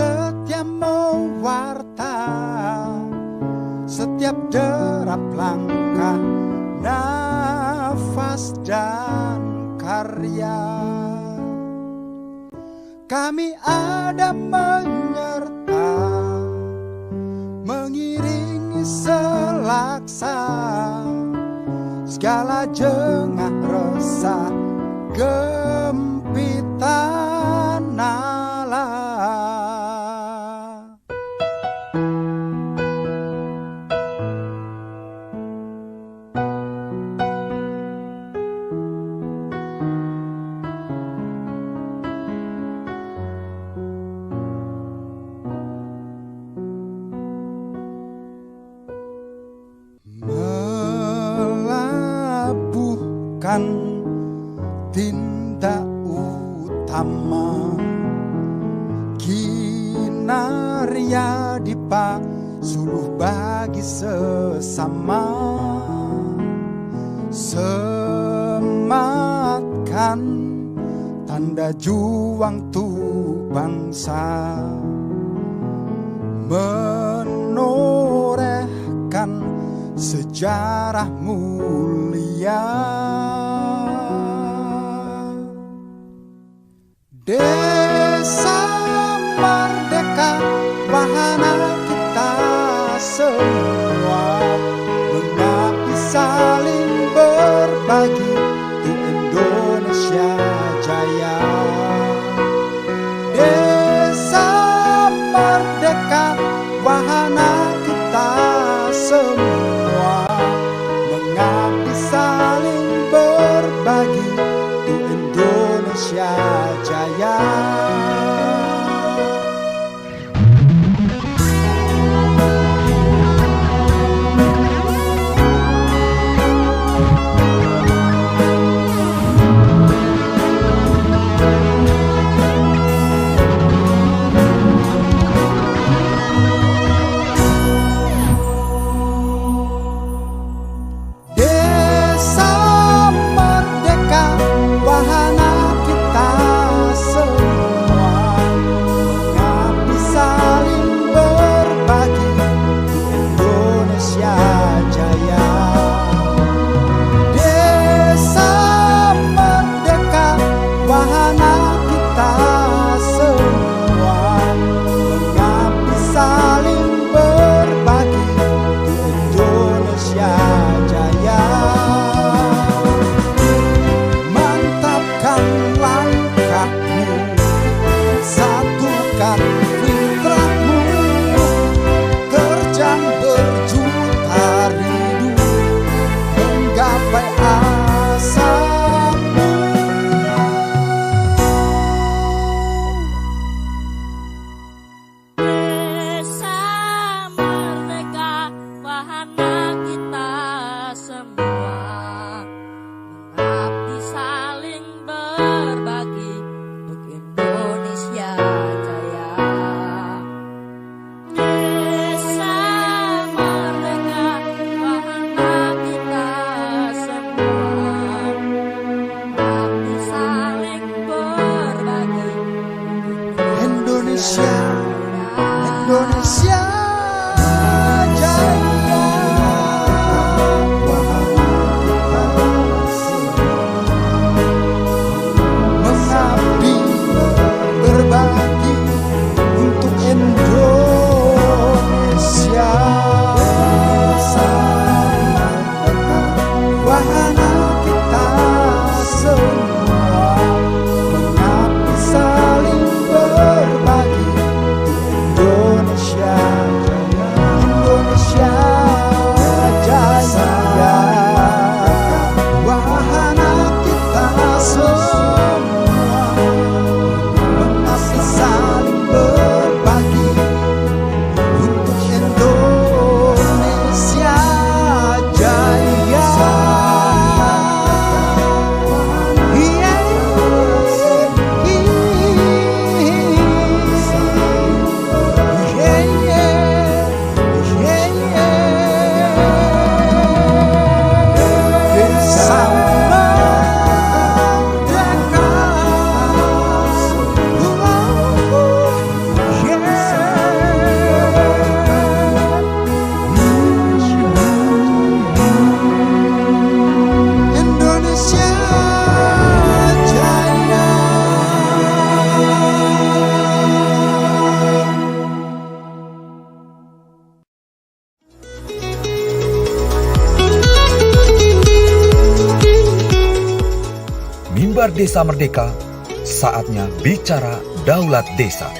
setia mewarta setiap derap langkah, nafas dan karya. Kami ada menyerta, mengiringi selaksa segala jengah resah, gempitan nala. Melabuhkan tindak utama, Kinaria dipa suluh bagi sesama. Sematkan tanda juang tu bangsa, menorehkan sejarah mulia. Desa merdeka, wahana kita semua, mengabdi saling berbagi untuk Indonesia jaya. Desa merdeka, wahana kita semua, mengabdi saling berbagi untuk Indonesia jaya. Indonesia jaya. Mengabdi berbagi untuk Indonesia. Bersama wahana kita semua, mengabdi saling berbagi Indonesia. Desa Merdeka, saatnya bicara Daulat Desa.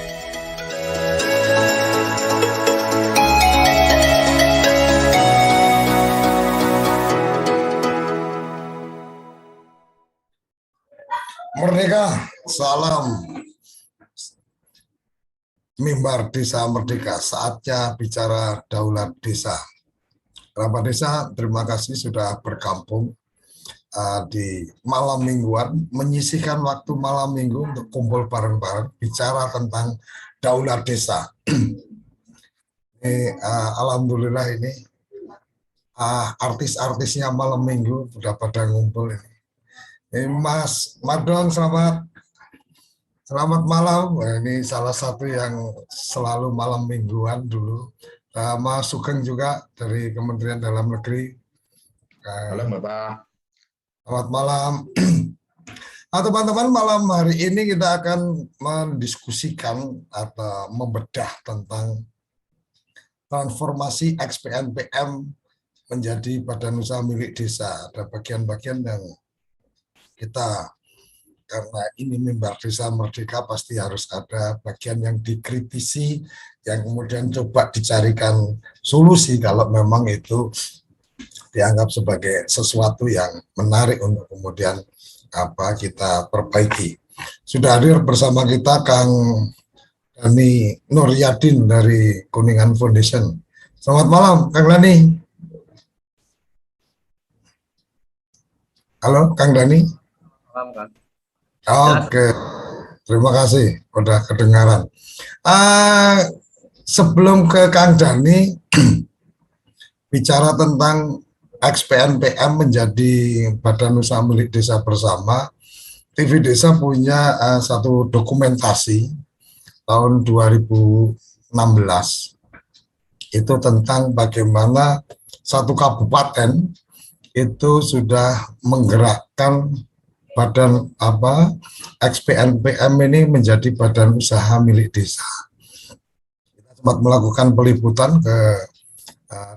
Merdeka, salam mimbar Desa Merdeka, saatnya bicara Daulat Desa. Kerabat Desa, terima kasih sudah bergabung di malam mingguan, menyisihkan waktu malam minggu untuk kumpul bareng-bareng, bicara tentang Daulat Desa. Alhamdulillah ini artis-artisnya malam minggu sudah pada ngumpul ini. Mas Madon, selamat malam. Ini salah satu yang selalu malam mingguan dulu. Mas Sugeng juga dari Kementerian Dalam Negeri. Halo Bapak. Selamat malam. Teman-teman, malam hari ini kita akan mendiskusikan atau membedah tentang transformasi XPNPM menjadi badan usaha milik desa. Ada bagian-bagian yang kita, karena ini mimbar Desa Merdeka, pasti harus ada bagian yang dikritisi, yang kemudian coba dicarikan solusi kalau memang itu dianggap sebagai sesuatu yang menarik untuk kemudian kita perbaiki. Sudah hadir bersama kita Kang Dani Nuryadin dari Kuningan Foundation. Selamat malam Kang Dani. Halo Kang Dani. Oke, terima kasih udah kedengaran. Sebelum ke Kang Dani, bicara tentang XPNPM menjadi badan usaha milik desa bersama, TV Desa punya satu dokumentasi tahun 2016. Itu tentang bagaimana satu kabupaten itu sudah menggerakkan badan XPNPM ini menjadi badan usaha milik desa. Kita sempat melakukan peliputan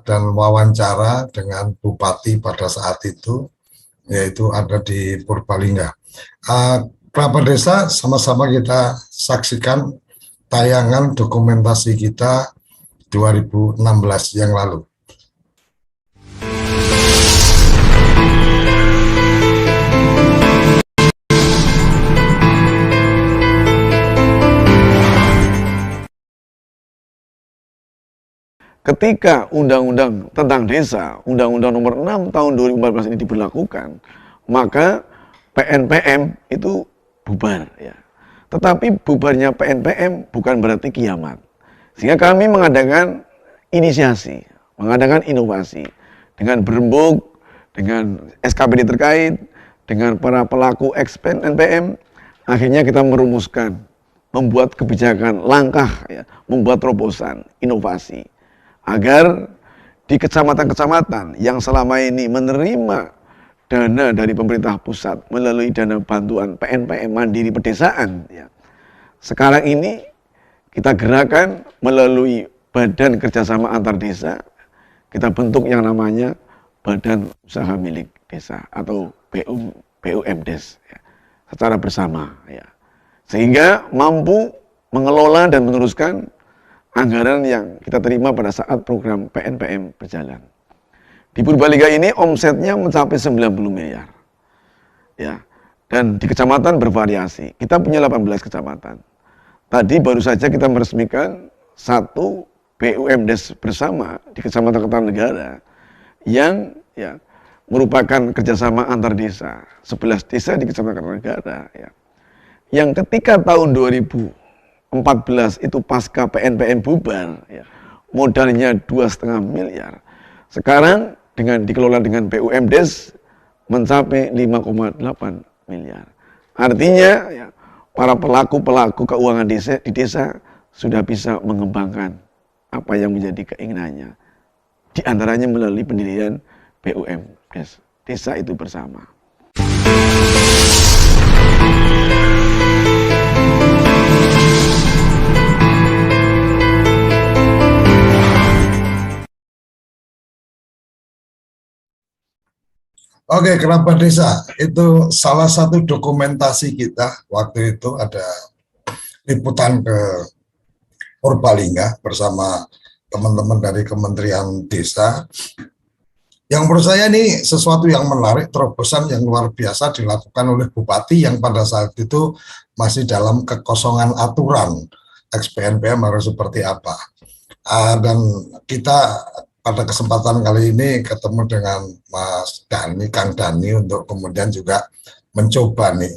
dan wawancara dengan bupati pada saat itu, yaitu ada di Purbalingga. Kerabat Desa, sama-sama kita saksikan tayangan dokumentasi kita 2016 yang lalu. Ketika Undang-Undang tentang Desa, Undang-Undang Nomor 6 Tahun 2014 ini diberlakukan, maka PNPM itu bubar. Ya. Tetapi bubarnya PNPM bukan berarti kiamat. Sehingga kami mengadakan inisiasi, mengadakan inovasi dengan berembuk, dengan SKPD terkait, dengan para pelaku XPNPM. Akhirnya kita merumuskan, membuat kebijakan, langkah, ya, membuat terobosan, inovasi. Agar di kecamatan-kecamatan yang selama ini menerima dana dari pemerintah pusat melalui dana bantuan PNPM Mandiri Pedesaan, ya, sekarang ini kita gerakan melalui Badan Kerjasama Antar Desa, kita bentuk yang namanya Badan Usaha Milik Desa atau BUMDes, ya, secara bersama, ya, sehingga mampu mengelola dan meneruskan anggaran yang kita terima pada saat program PNPM berjalan. Di Purbalingga ini omsetnya mencapai 90 miliar. Ya. Dan di kecamatan bervariasi. Kita punya 18 kecamatan. Tadi baru saja kita meresmikan satu BUMDes bersama di Kecamatan Kertanegara yang, ya, merupakan kerjasama antar desa. 11 desa di Kecamatan Kertanegara. Ya. Yang ketika tahun 2014 itu pasca PNPM bubar, ya, modalnya 2,5 miliar. Sekarang dikelola dengan BUMDes mencapai 5,8 miliar. Artinya, ya, para pelaku-pelaku keuangan di desa sudah bisa mengembangkan apa yang menjadi keinginannya. Di antaranya melalui pendirian BUMDes, Desa Itu Bersama. Oke, kerabat desa itu salah satu dokumentasi kita waktu itu ada liputan ke Purbalingga bersama teman-teman dari Kementerian Desa. Yang menurut saya ini sesuatu yang menarik, terobosan yang luar biasa dilakukan oleh Bupati yang pada saat itu masih dalam kekosongan aturan XPNPM harus seperti apa. Dan kita pada kesempatan kali ini ketemu dengan Mas Dani, Kang Dani untuk kemudian juga mencoba nih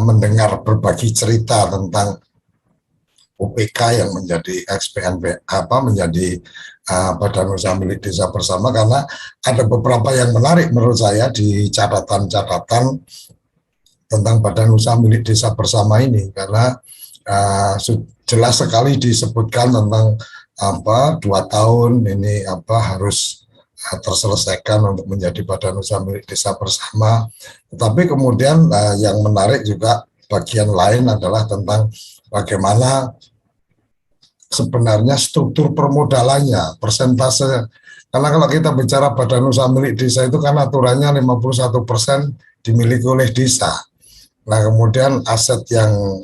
mendengar berbagi cerita tentang UPK yang menjadi XPNP menjadi Badan Usaha Milik Desa Bersama, karena ada beberapa yang menarik menurut saya di catatan-catatan tentang Badan Usaha Milik Desa Bersama ini, karena jelas sekali disebutkan tentang 2 tahun ini harus terselesaikan untuk menjadi Badan Usaha Milik Desa Bersama. Tetapi kemudian yang menarik juga bagian lain adalah tentang bagaimana sebenarnya struktur permodalannya, persentase. Karena kalau kita bicara Badan Usaha Milik Desa itu kan aturannya 51% dimiliki oleh desa. Nah, kemudian aset yang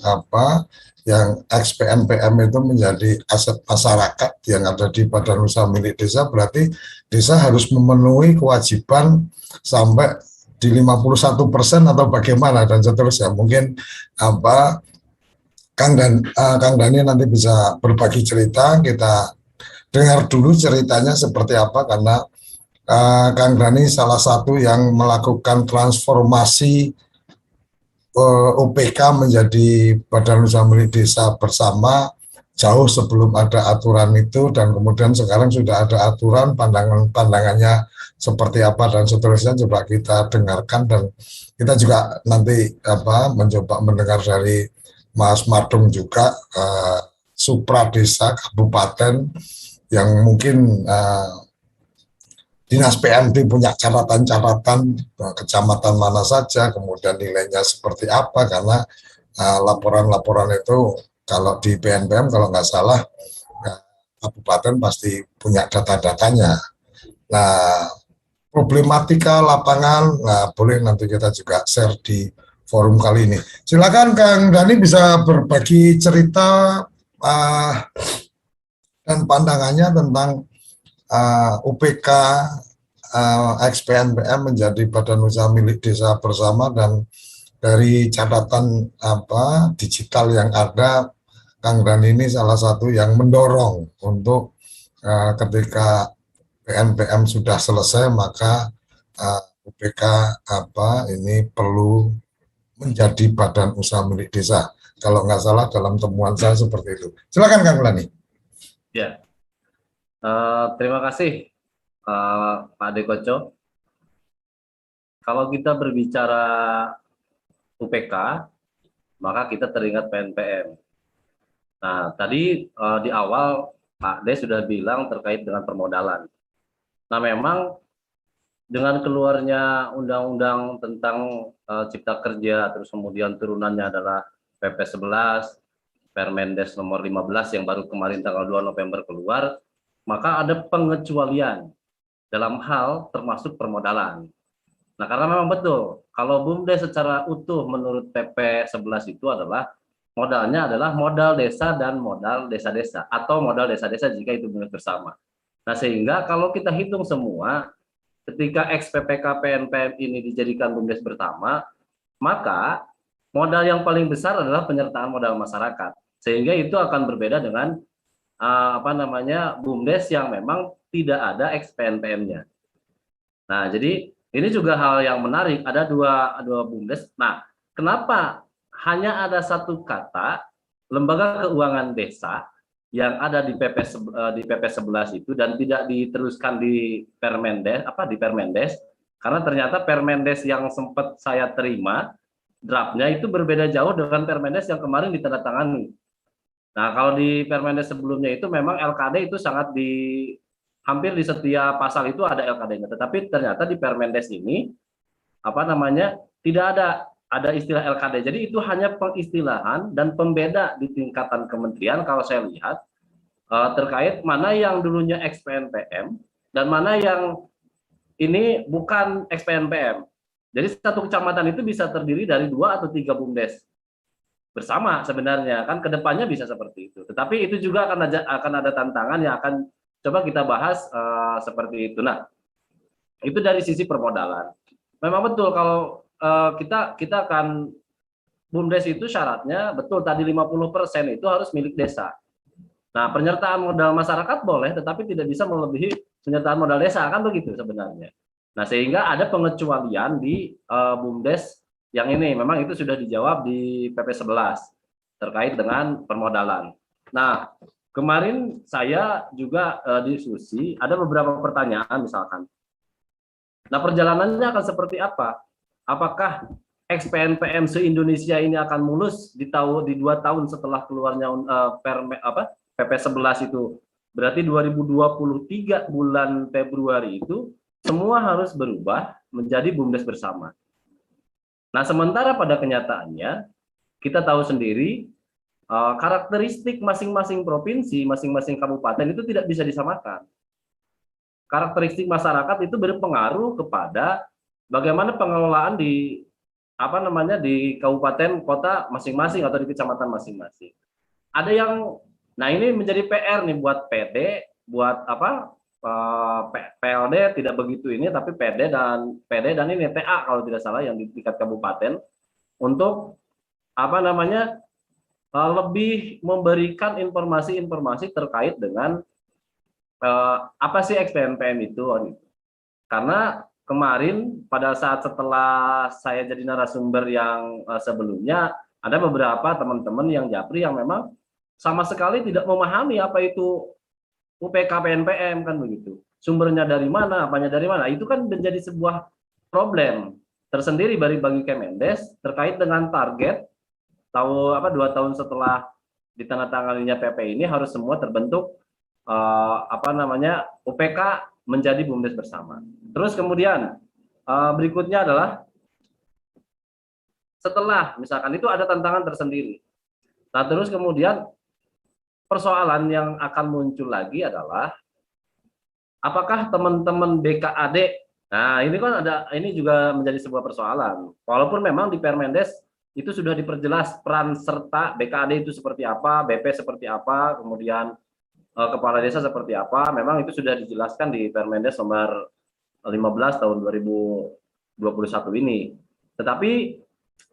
yang XPNPM itu menjadi aset masyarakat yang ada di Badan Usaha Milik Desa, berarti desa harus memenuhi kewajiban sampai di 51% atau bagaimana dan seterusnya. Mungkin Kang Dani nanti bisa berbagi cerita, kita dengar dulu ceritanya seperti apa, karena Kang Dani salah satu yang melakukan transformasi UPK menjadi Badan Usaha Milik Desa Bersama jauh sebelum ada aturan itu, dan kemudian sekarang sudah ada aturan, pandangannya seperti apa dan seterusnya. Coba kita dengarkan, dan kita juga nanti mencoba mendengar dari Mas Madung juga, Supra Desa Kabupaten, yang mungkin Dinas PMD punya catatan-catatan kecamatan mana saja, kemudian nilainya seperti apa, karena laporan-laporan itu kalau di PNPM kalau nggak salah kabupaten pasti punya data-datanya. Nah, problematika lapangan, boleh nanti kita juga share di forum kali ini. Silakan Kang Dani bisa berbagi cerita dan pandangannya tentang UPK XPNPM menjadi Badan Usaha Milik Desa Bersama, dan dari catatan digital yang ada, Kang Dani ini salah satu yang mendorong untuk ketika PNPM sudah selesai maka UPK ini perlu menjadi Badan Usaha Milik Desa. Kalau nggak salah dalam temuan saya seperti itu. Silakan Kang Dani. Ya, terima kasih Pak Dekoco. Kalau kita berbicara UPK, maka kita teringat PNPM. Nah, tadi di awal Pak De sudah bilang terkait dengan permodalan. Nah, memang dengan keluarnya undang-undang tentang Cipta Kerja, terus kemudian turunannya adalah PP 11, Permendes nomor 15 yang baru kemarin tanggal 2 November keluar, maka ada pengecualian dalam hal termasuk permodalan. Nah, karena memang betul, kalau BUMDes secara utuh menurut PP 11 itu adalah modalnya adalah modal desa dan modal desa-desa, atau modal desa-desa jika itu bersama. Nah, sehingga kalau kita hitung semua, ketika XPPK PNPM ini dijadikan BUMDes bersama, maka modal yang paling besar adalah penyertaan modal masyarakat, sehingga itu akan berbeda dengan BUMDes yang memang tidak ada XPNPM-nya. Nah, jadi ini juga hal yang menarik, ada dua BUMDes. Nah, kenapa hanya ada satu kata lembaga keuangan desa yang ada di PP 11 itu dan tidak diteruskan di Permendes, karena ternyata Permendes yang sempat saya terima draftnya itu berbeda jauh dengan Permendes yang kemarin ditandatangani. Nah, kalau di Permendes sebelumnya itu memang LKD itu sangat hampir di setiap pasal itu ada LKD-nya, tetapi ternyata di Permendes ini tidak ada istilah LKD. Jadi itu hanya pengistilahan dan pembeda di tingkatan kementerian kalau saya lihat terkait mana yang dulunya XPNPM dan mana yang ini bukan XPNPM. Jadi satu kecamatan itu bisa terdiri dari 2 atau 3 BUMDes bersama sebenarnya, kan kedepannya bisa seperti itu. Tetapi itu juga akan ada tantangan yang akan coba kita bahas seperti itu. Nah, itu dari sisi permodalan. Memang betul kalau kita akan BUMDes itu syaratnya betul tadi 50% itu harus milik desa. Nah, penyertaan modal masyarakat boleh, tetapi tidak bisa melebihi penyertaan modal desa, kan begitu sebenarnya. Nah, sehingga ada pengecualian di BUMDes yang ini, memang itu sudah dijawab di PP 11 terkait dengan permodalan. Nah, kemarin saya juga diskusi, ada beberapa pertanyaan misalkan. Nah, perjalanannya akan seperti apa? Apakah XPNPM se-Indonesia ini akan mulus di 2 tahun setelah keluarnya PP 11 itu? Berarti 2023 bulan Februari itu semua harus berubah menjadi BUMDes bersama. Nah, sementara pada kenyataannya kita tahu sendiri karakteristik masing-masing provinsi, masing-masing kabupaten itu tidak bisa disamakan. Karakteristik masyarakat itu berpengaruh kepada bagaimana pengelolaan di di kabupaten kota masing-masing atau di kecamatan masing-masing. Ada yang, nah ini menjadi PR nih buat PD, buat PLD tidak begitu ini, tapi PD dan ini TA kalau tidak salah yang di tingkat kabupaten untuk lebih memberikan informasi-informasi terkait dengan apa sih XPNPM itu. Karena kemarin pada saat setelah saya jadi narasumber yang sebelumnya, ada beberapa teman-teman yang japri yang memang sama sekali tidak memahami apa itu UPK PNPM, kan begitu. Sumbernya dari mana, apanya dari mana. Itu kan menjadi sebuah problem tersendiri bagi Kemendes terkait dengan target 2 tahun setelah ditandatanganinya PP ini harus semua terbentuk UPK menjadi BUMDes bersama. Terus kemudian berikutnya adalah setelah misalkan itu ada tantangan tersendiri. Nah, terus kemudian persoalan yang akan muncul lagi adalah apakah teman-teman BKAD, nah ini kan ini juga menjadi sebuah persoalan. Walaupun memang di Permendes itu sudah diperjelas peran serta BKAD itu seperti apa, BP seperti apa, kemudian kepala desa seperti apa, memang itu sudah dijelaskan di Permendes nomor 15 tahun 2021 ini. Tetapi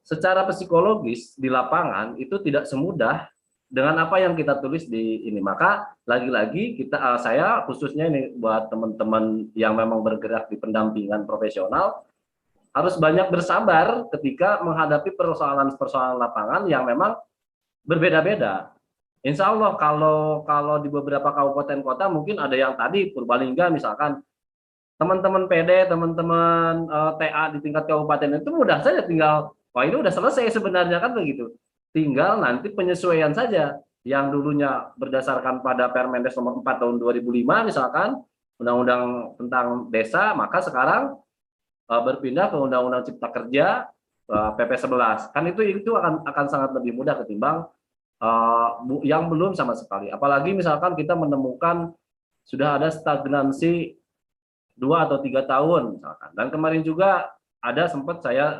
secara psikologis di lapangan itu tidak semudah dengan apa yang kita tulis di ini. Maka lagi-lagi saya khususnya ini buat teman-teman yang memang bergerak di pendampingan profesional harus banyak bersabar ketika menghadapi persoalan-persoalan lapangan yang memang berbeda-beda. Insya Allah kalau di beberapa kabupaten kota mungkin ada yang tadi Purbalingga misalkan, teman-teman PD, teman-teman TA di tingkat kabupaten itu mudah saja tinggal, wah ini udah selesai sebenarnya, kan begitu. Tinggal nanti penyesuaian saja yang dulunya berdasarkan pada Permendes nomor 4 tahun 2005 misalkan, Undang-Undang tentang desa, maka sekarang berpindah ke Undang-Undang Cipta Kerja PP 11. Kan itu akan sangat lebih mudah ketimbang yang belum sama sekali. Apalagi misalkan kita menemukan sudah ada stagnansi 2 atau 3 tahun misalkan. Dan kemarin juga ada sempat saya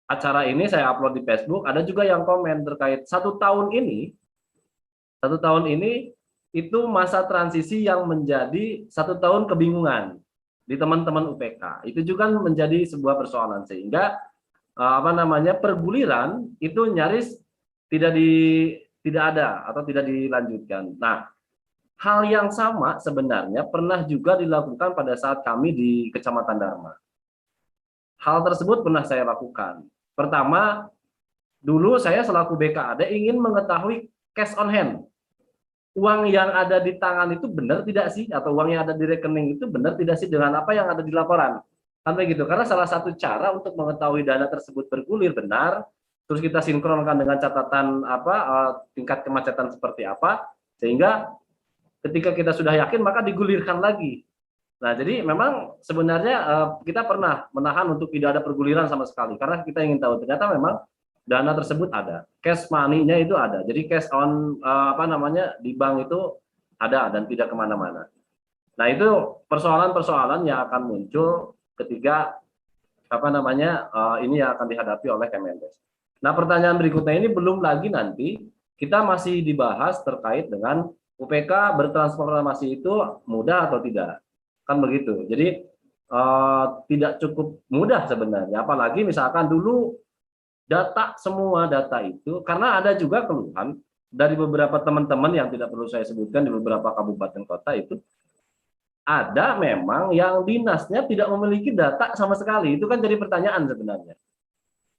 acara ini saya upload di Facebook, ada juga yang komen terkait 1 tahun ini itu masa transisi yang menjadi 1 tahun kebingungan di teman-teman UPK. Itu juga menjadi sebuah persoalan sehingga perguliran itu nyaris tidak ada atau tidak dilanjutkan. Nah, hal yang sama sebenarnya pernah juga dilakukan pada saat kami di Kecamatan Dharma. Hal tersebut pernah saya lakukan. Pertama, dulu saya selaku BKAD ingin mengetahui cash on hand. Uang yang ada di tangan itu benar tidak sih? Atau uang yang ada di rekening itu benar tidak sih dengan apa yang ada di laporan? Sampai gitu. Karena salah satu cara untuk mengetahui dana tersebut bergulir benar, terus kita sinkronkan dengan catatan tingkat kemacetan seperti apa, sehingga ketika kita sudah yakin maka digulirkan lagi. Nah, jadi memang sebenarnya kita pernah menahan untuk tidak ada perguliran sama sekali karena kita ingin tahu ternyata memang dana tersebut ada, cash money-nya itu ada. Jadi cash on di bank itu ada dan tidak kemana-mana. Nah, itu persoalan-persoalan yang akan muncul ketika ini yang akan dihadapi oleh Kemendes. Nah, pertanyaan berikutnya ini belum lagi nanti kita masih dibahas terkait dengan UPK bertransformasi itu mudah atau tidak, kan begitu. Jadi tidak cukup mudah sebenarnya, apalagi misalkan dulu semua data itu, karena ada juga keluhan dari beberapa teman-teman yang tidak perlu saya sebutkan di beberapa kabupaten kota itu, ada memang yang dinasnya tidak memiliki data sama sekali. Itu kan jadi pertanyaan sebenarnya.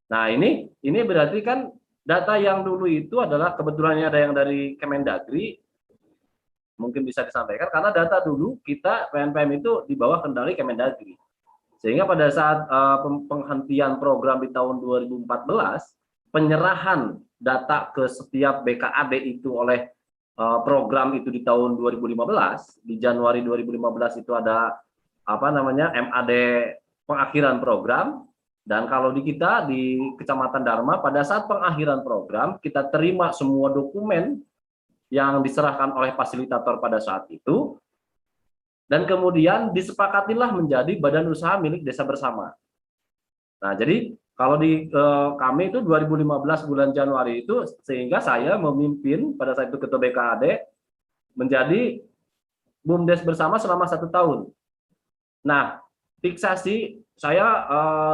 Nah, ini berarti kan data yang dulu itu adalah kebetulannya ada yang dari Kemendagri, mungkin bisa disampaikan, karena data dulu kita PNPM itu di bawah kendali Kemendagri. Sehingga pada saat penghentian program di tahun 2014, penyerahan data ke setiap BKAD itu oleh program itu di tahun 2015, di Januari 2015 itu ada MAD pengakhiran program, dan kalau di kita di Kecamatan Dharma pada saat pengakhiran program kita terima semua dokumen yang diserahkan oleh fasilitator pada saat itu, dan kemudian disepakatilah menjadi badan usaha milik desa bersama. Nah, jadi kalau di kami itu 2015 bulan Januari itu, sehingga saya memimpin pada saat itu ketua BKAD menjadi BUMDes bersama selama 1 tahun. Nah, fiksasi saya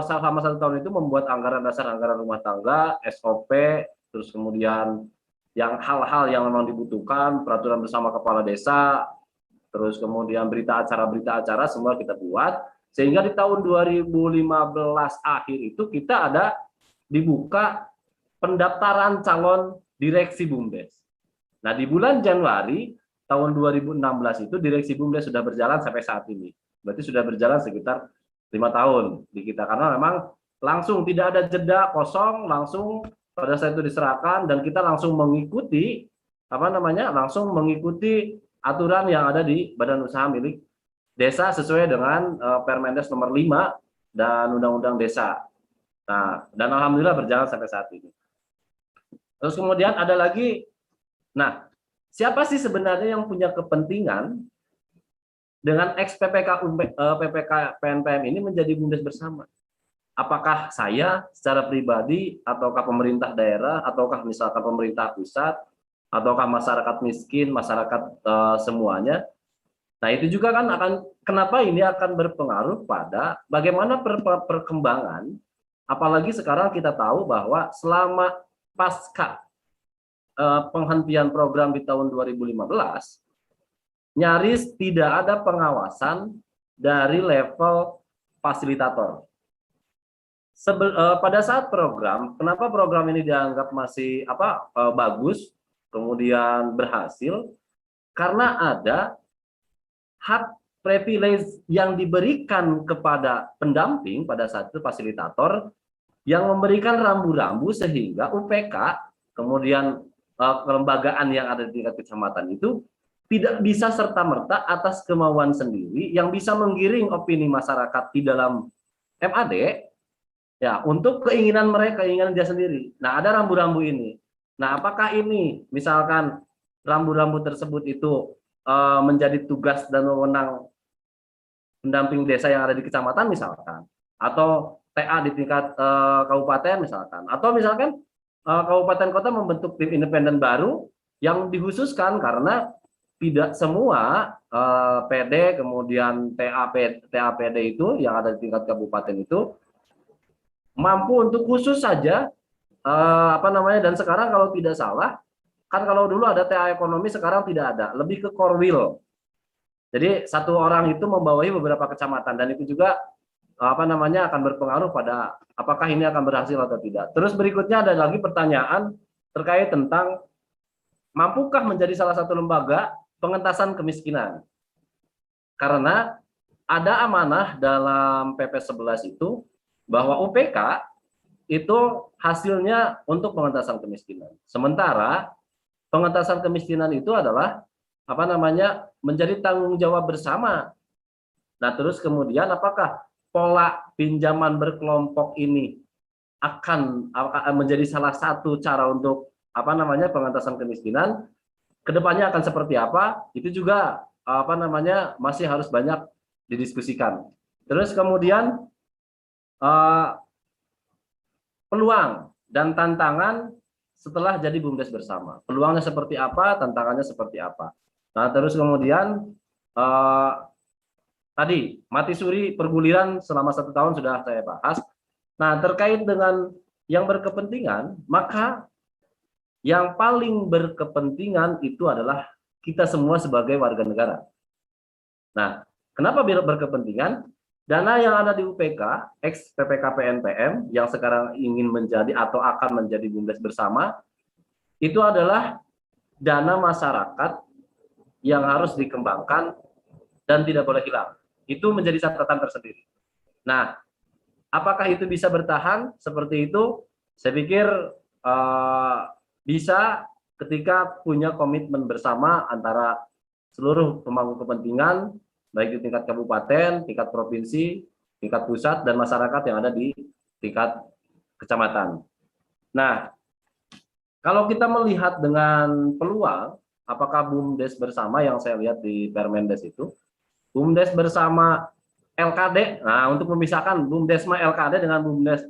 selama 1 tahun itu membuat anggaran dasar, anggaran rumah tangga, SOP, terus kemudian yang hal-hal yang memang dibutuhkan, peraturan bersama kepala desa, terus kemudian berita acara semua kita buat. Sehingga di tahun 2015 akhir itu kita ada dibuka pendaftaran calon direksi BUMDes. Nah, di bulan Januari tahun 2016 itu direksi BUMDes sudah berjalan sampai saat ini. Berarti sudah berjalan sekitar 5 tahun di kita, karena memang langsung tidak ada jeda kosong, langsung pada saat itu diserahkan dan kita langsung mengikuti langsung mengikuti aturan yang ada di Badan Usaha Milik Desa sesuai dengan Permendes nomor 5 dan Undang-Undang Desa. Nah, dan alhamdulillah berjalan sampai saat ini. Terus kemudian ada lagi, nah, siapa sih sebenarnya yang punya kepentingan dengan ex-PPK PPK PNPM ini menjadi BUMDes bersama? Apakah saya secara pribadi, ataukah pemerintah daerah, ataukah misalkan pemerintah pusat, ataukah masyarakat miskin, masyarakat semuanya? Nah, itu juga kan kenapa ini akan berpengaruh pada bagaimana perkembangan, apalagi sekarang kita tahu bahwa selama pasca penghentian program di tahun 2015, nyaris tidak ada pengawasan dari level fasilitator. Pada saat program, kenapa program ini dianggap masih bagus, kemudian berhasil? Karena ada hak privilege yang diberikan kepada pendamping pada saat itu fasilitator yang memberikan rambu-rambu sehingga UPK kemudian kelembagaan yang ada di tingkat kecamatan itu tidak bisa serta-merta atas kemauan sendiri yang bisa menggiring opini masyarakat di dalam MAD ya untuk keinginan mereka, keinginan dia sendiri. Nah, ada rambu-rambu ini. Nah, apakah ini misalkan rambu-rambu tersebut itu menjadi tugas dan wewenang pendamping desa yang ada di kecamatan misalkan, atau TA di tingkat kabupaten misalkan, atau misalkan kabupaten kota membentuk tim independen baru yang dikhususkan karena tidak semua PD kemudian TAPD itu yang ada di tingkat kabupaten itu mampu untuk khusus saja dan sekarang kalau tidak salah kan kalau dulu ada TA ekonomi, sekarang tidak ada, lebih ke korwil. Jadi satu orang itu membawahi beberapa kecamatan dan itu juga akan berpengaruh pada apakah ini akan berhasil atau tidak. Terus berikutnya ada lagi pertanyaan terkait tentang mampukah menjadi salah satu lembaga pengentasan kemiskinan. Karena ada amanah dalam PP 11 itu bahwa UPK itu hasilnya untuk pengentasan kemiskinan. Sementara pengentasan kemiskinan itu adalah menjadi tanggung jawab bersama. Nah, terus kemudian apakah pola pinjaman berkelompok ini akan menjadi salah satu cara untuk pengentasan kemiskinan? Kedepannya akan seperti apa? Itu juga masih harus banyak didiskusikan. Terus kemudian peluang dan tantangan setelah jadi BUMDes bersama. Peluangnya seperti apa, tantangannya seperti apa. Nah, terus kemudian tadi mati suri perguliran selama 1 tahun sudah saya bahas. Nah, terkait dengan yang berkepentingan, maka yang paling berkepentingan itu adalah kita semua sebagai warga negara. Nah, kenapa berkepentingan? Dana yang ada di UPK, ex PPK PNPM, yang sekarang ingin menjadi atau akan menjadi BUMDes bersama, itu adalah dana masyarakat yang harus dikembangkan dan tidak boleh hilang. Itu menjadi catatan tersendiri. Nah, apakah itu bisa bertahan seperti itu? Saya pikir bisa ketika punya komitmen bersama antara seluruh pemangku kepentingan, baik di tingkat kabupaten, tingkat provinsi, tingkat pusat, dan masyarakat yang ada di tingkat kecamatan. Nah, kalau kita melihat dengan peluang, apakah BUMDes bersama yang saya lihat di Permendes itu, BUMDes bersama LKD, nah untuk memisahkan BUMDesma LKD dengan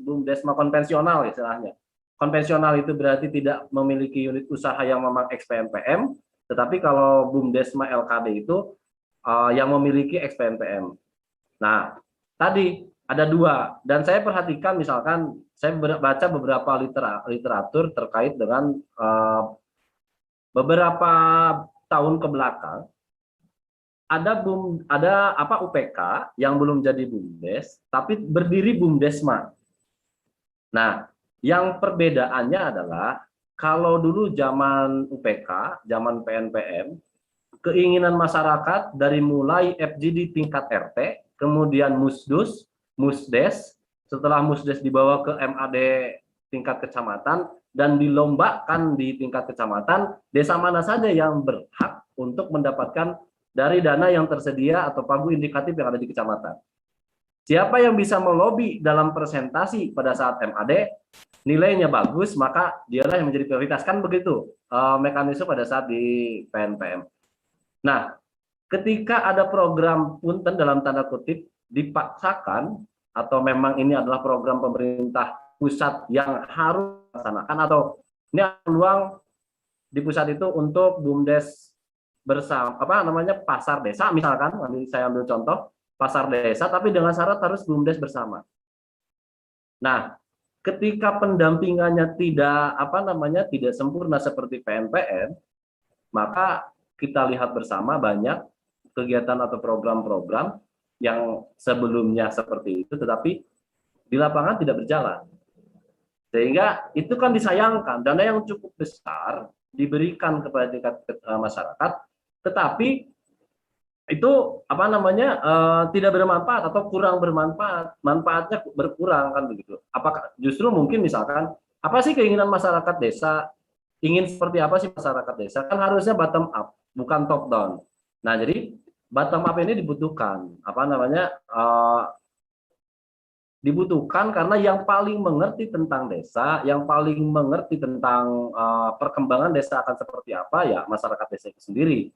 BUMDesma konvensional istilahnya. Konvensional itu berarti tidak memiliki unit usaha yang memang ex-PNPM, tetapi kalau BUMDesma LKD itu yang memiliki ex-PNPM. Nah, tadi ada 2, dan saya perhatikan misalkan saya baca beberapa literatur terkait dengan beberapa tahun ke belakang ada UPK yang belum jadi BUMDes tapi berdiri BUMDesma. Nah, yang perbedaannya adalah kalau dulu zaman UPK, zaman PNPM, keinginan masyarakat dari mulai FGD tingkat RT, kemudian Musdus, Musdes, setelah Musdes dibawa ke MAD tingkat kecamatan dan dilombakan di tingkat kecamatan, desa mana saja yang berhak untuk mendapatkan dari dana yang tersedia atau pagu indikatif yang ada di kecamatan. Siapa yang bisa melobi dalam presentasi pada saat MAD, nilainya bagus, maka dialah yang menjadi prioritas. Kan begitu mekanisme pada saat di PNPM. Nah, ketika ada program punten dalam tanda kutip dipaksakan atau memang ini adalah program pemerintah pusat yang harus dilaksanakan atau ini peluang di pusat itu untuk BUMDes bersama pasar desa misalkan, nanti saya ambil contoh pasar desa tapi dengan syarat harus BUMDes bersama. Nah, ketika pendampingannya tidak sempurna seperti PNPM, maka kita lihat bersama banyak kegiatan atau program-program yang sebelumnya seperti itu, tetapi di lapangan tidak berjalan. Sehingga itu kan disayangkan, dana yang cukup besar diberikan kepada tingkat masyarakat, tetapi itu tidak bermanfaat atau kurang bermanfaat, manfaatnya berkurang kan begitu. Apakah justru mungkin misalkan apa sih keinginan masyarakat desa, ingin seperti apa sih masyarakat desa, kan harusnya bottom up bukan top down. Nah, jadi bottom up ini dibutuhkan dibutuhkan karena yang paling mengerti tentang desa, yang paling mengerti tentang perkembangan desa akan seperti apa ya masyarakat desa itu sendiri.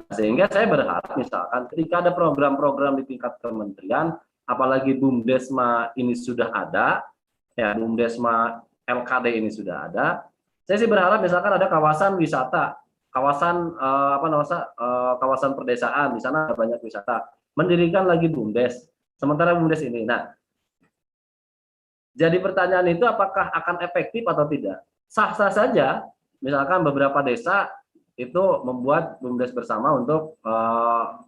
Sehingga saya berharap misalkan ketika ada program-program di tingkat kementerian, apalagi BUMDesma ini sudah ada, ya BUMDesma LKD ini sudah ada, saya sih berharap misalkan ada kawasan wisata, kawasan perdesaan, di sana ada banyak wisata, mendirikan lagi BUMDes, sementara BUMDes ini. Nah, jadi pertanyaan itu apakah akan efektif atau tidak? Sah-sah saja, misalkan beberapa desa itu membuat BUMDes bersama untuk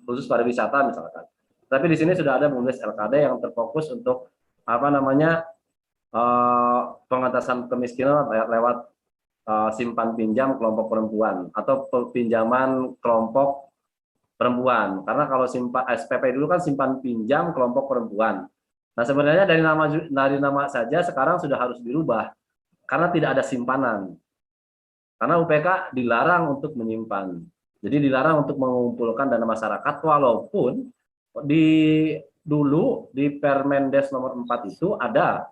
khusus pariwisata misalkan. Tapi di sini sudah ada BUMDes LKD yang terfokus untuk pengatasan kemiskinan lewat simpan pinjam kelompok perempuan atau pinjaman kelompok perempuan. Karena kalau SPP dulu kan simpan pinjam kelompok perempuan. Nah, sebenarnya dari nama saja sekarang sudah harus dirubah karena tidak ada simpanan. Karena UPK dilarang untuk menyimpan. Jadi dilarang untuk mengumpulkan dana masyarakat walaupun dulu di Permendes nomor 4 itu ada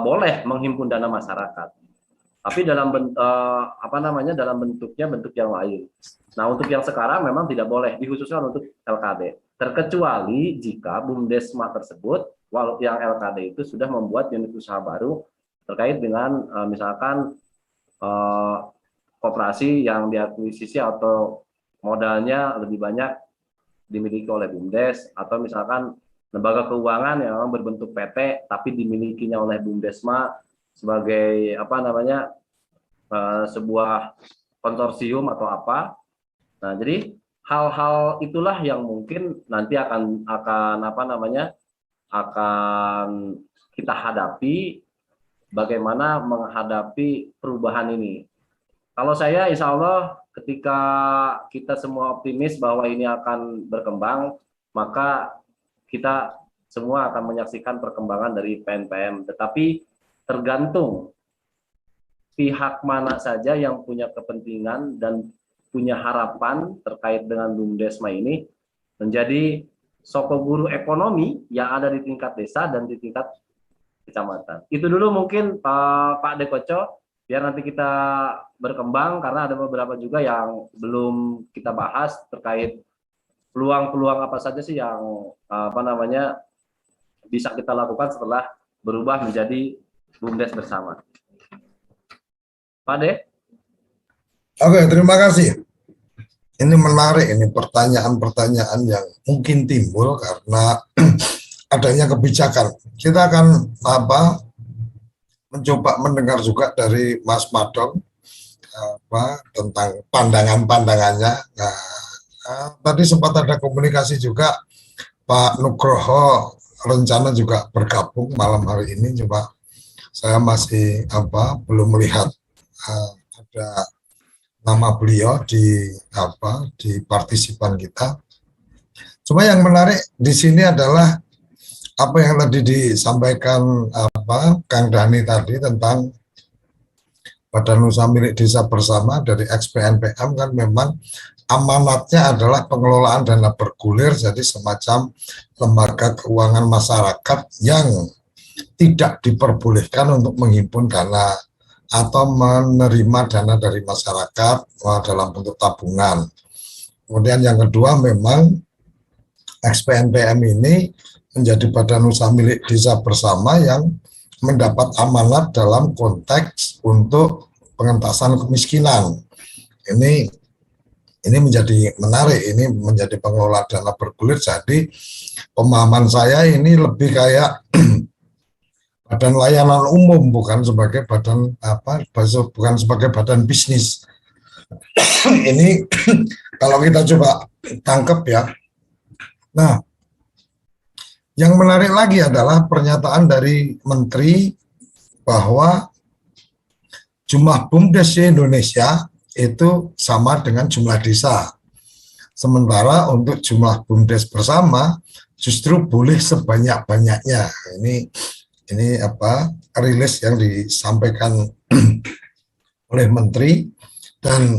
boleh menghimpun dana masyarakat. tapi dalam dalam bentuknya bentuk yang lain. Nah, untuk yang sekarang memang tidak boleh dikhususkan untuk LKD, terkecuali jika BUMDesma tersebut, walau yang LKD itu sudah membuat unit usaha baru terkait dengan misalkan koperasi yang diakuisisi atau modalnya lebih banyak dimiliki oleh BUMDes, atau misalkan lembaga keuangan yang memang berbentuk PT tapi dimilikinya oleh BUMDesma sebagai sebuah konsorsium atau apa. Nah, jadi hal-hal itulah yang mungkin nanti akan kita hadapi, bagaimana menghadapi perubahan ini. Kalau saya insya Allah ketika kita semua optimis bahwa ini akan berkembang, maka kita semua akan menyaksikan perkembangan dari PNPM. Tetapi tergantung pihak mana saja yang punya kepentingan dan punya harapan terkait dengan BUMDesma ini menjadi soko guru ekonomi yang ada di tingkat desa dan di tingkat kecamatan. Itu dulu mungkin Pak Dekoco, biar nanti kita berkembang, karena ada beberapa juga yang belum kita bahas terkait peluang-peluang apa saja sih yang bisa kita lakukan setelah berubah menjadi BUMDes bersama. Pak De? Oke, terima kasih. Ini menarik, ini pertanyaan-pertanyaan yang mungkin timbul karena adanya kebijakan. Kita akan mencoba mendengar juga dari Mas Madong tentang pandangan-pandangannya. Tadi sempat ada komunikasi juga, Pak Nugroho rencana juga bergabung malam hari ini, coba saya masih belum melihat ada nama beliau di partisipan kita. Cuma yang menarik di sini adalah apa yang tadi disampaikan Kang Dhani tadi tentang Badan Usaha Milik Desa Bersama dari ex-PNPM, kan memang amanatnya adalah pengelolaan dana bergulir, jadi semacam lembaga keuangan masyarakat yang tidak diperbolehkan untuk menghimpun dana atau menerima dana dari masyarakat dalam bentuk tabungan. Kemudian yang kedua, memang ex-PNPM ini menjadi Badan Usaha Milik Desa Bersama yang mendapat amanat dalam konteks untuk pengentasan kemiskinan. Ini menjadi menarik, ini menjadi pengelola dana bergulir. Jadi pemahaman saya ini lebih kayak badan layanan umum, bukan sebagai badan bukan sebagai badan bisnis. Ini kalau kita coba tangkap ya. Nah, yang menarik lagi adalah pernyataan dari Menteri bahwa jumlah BUMDes di Indonesia itu sama dengan jumlah desa. Sementara untuk jumlah BUMDes bersama justru boleh sebanyak-banyaknya. Ini rilis yang disampaikan oleh Menteri, dan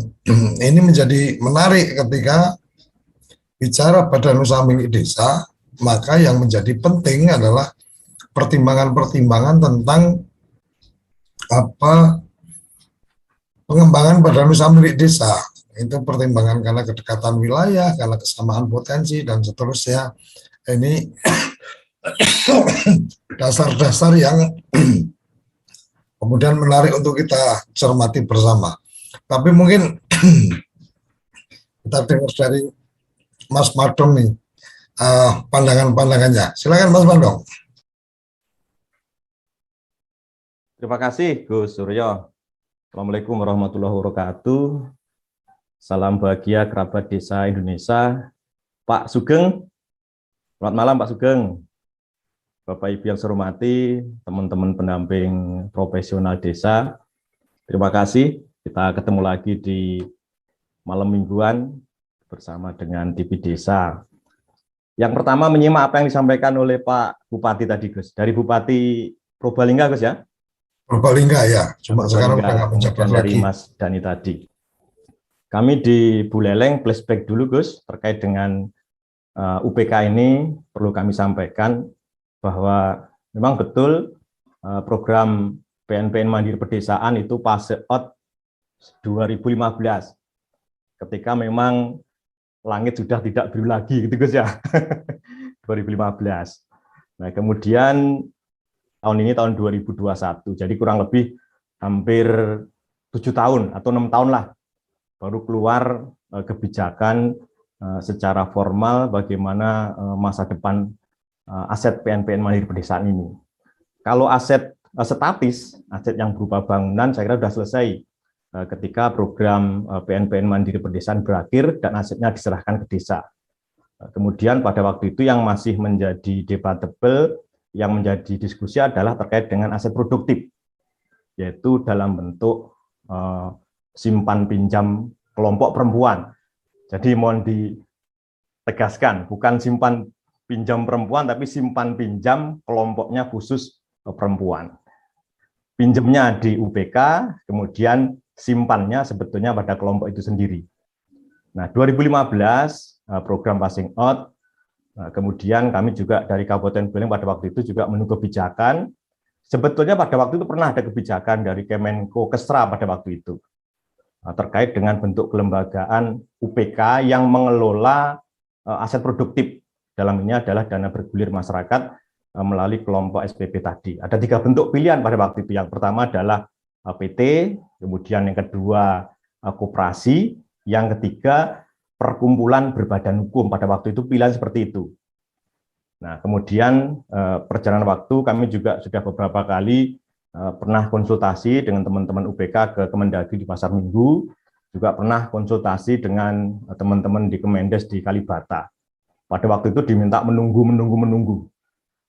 ini menjadi menarik ketika bicara Badan Usaha Milik Desa, maka yang menjadi penting adalah pertimbangan-pertimbangan tentang pengembangan Badan Usaha Milik Desa. Itu pertimbangan karena kedekatan wilayah, karena kesamaan potensi, dan seterusnya. Ini dasar-dasar yang kemudian menarik untuk kita cermati bersama. Tapi mungkin kita dengar dari Mas Madong nih, pandangan-pandangannya. Silakan Mas Madong. Terima kasih Gus Suryo. Assalamualaikum warahmatullahi wabarakatuh. Salam bahagia kerabat desa Indonesia. Pak Sugeng, selamat malam Pak Sugeng. Bapak Ibu yang saya hormati, teman-teman pendamping profesional desa, terima kasih. Kita ketemu lagi di malam mingguan bersama dengan TV Desa. Yang pertama, menyimak apa yang disampaikan oleh Pak Bupati tadi, Gus. Dari Bupati Purbalingga, Gus ya? Purbalingga ya, cuma sekarang udah nggak menjabat dari lagi. Mas Dhani tadi. Kami di Buleleng flashback dulu, Gus, terkait dengan UPK ini perlu kami sampaikan bahwa memang betul program PNPN Mandiri Pedesaan itu fase out 2015. Ketika memang langit sudah tidak biru lagi gitu Gus ya. 2015. Nah, kemudian tahun ini tahun 2021. Jadi kurang lebih hampir 7 tahun atau 6 tahun lah baru keluar kebijakan secara formal bagaimana masa depan aset PNPN Mandiri Pedesaan ini. Kalau aset statis, aset yang berupa bangunan saya kira sudah selesai ketika program PNPN Mandiri Pedesaan berakhir dan asetnya diserahkan ke desa. Kemudian pada waktu itu yang masih menjadi debatable, yang menjadi diskusi adalah terkait dengan aset produktif, yaitu dalam bentuk simpan pinjam kelompok perempuan. Jadi mohon ditegaskan, bukan simpan pinjam perempuan, tapi simpan pinjam kelompoknya khusus perempuan. Pinjamnya di UPK, kemudian simpannya sebetulnya pada kelompok itu sendiri. Nah, 2015 program passing out, kemudian kami juga dari Kabupaten Buleleng pada waktu itu juga menunggu kebijakan. Sebetulnya pada waktu itu pernah ada kebijakan dari Kemenko Kesra pada waktu itu terkait dengan bentuk kelembagaan UPK yang mengelola aset produktif. Dalam ini adalah dana bergulir masyarakat melalui kelompok SPP tadi. Ada 3 bentuk pilihan pada waktu itu. Yang pertama adalah PT, kemudian yang kedua koperasi, yang ketiga perkumpulan berbadan hukum. Pada waktu itu pilihan seperti itu. Nah, kemudian perjalanan waktu kami juga sudah beberapa kali pernah konsultasi dengan teman-teman UPK ke Kemendagri di Pasar Minggu, juga pernah konsultasi dengan teman-teman di Kemendes di Kalibata. Pada waktu itu diminta menunggu.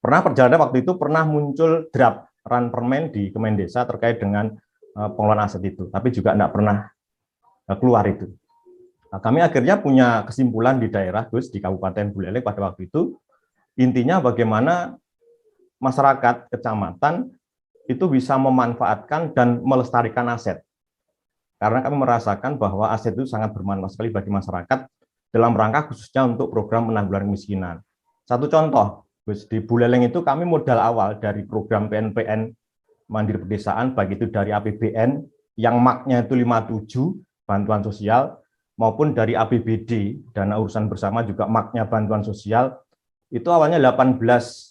Pernah perjalanan waktu itu pernah muncul draft ranpermen di Kemendesa terkait dengan pengelolaan aset itu, tapi juga tidak pernah keluar itu. Nah, kami akhirnya punya kesimpulan di daerah, Gus, di Kabupaten Buleleng pada waktu itu, intinya bagaimana masyarakat kecamatan itu bisa memanfaatkan dan melestarikan aset. Karena kami merasakan bahwa aset itu sangat bermanfaat sekali bagi masyarakat dalam rangka khususnya untuk program penanggulangan kemiskinan. Satu contoh, Gus, di Buleleng itu kami modal awal dari program PNPN Mandiri Pedesaan, baik itu dari APBN yang maknya itu 57 bantuan sosial, maupun dari APBD, dana urusan bersama juga maknya bantuan sosial, itu awalnya 18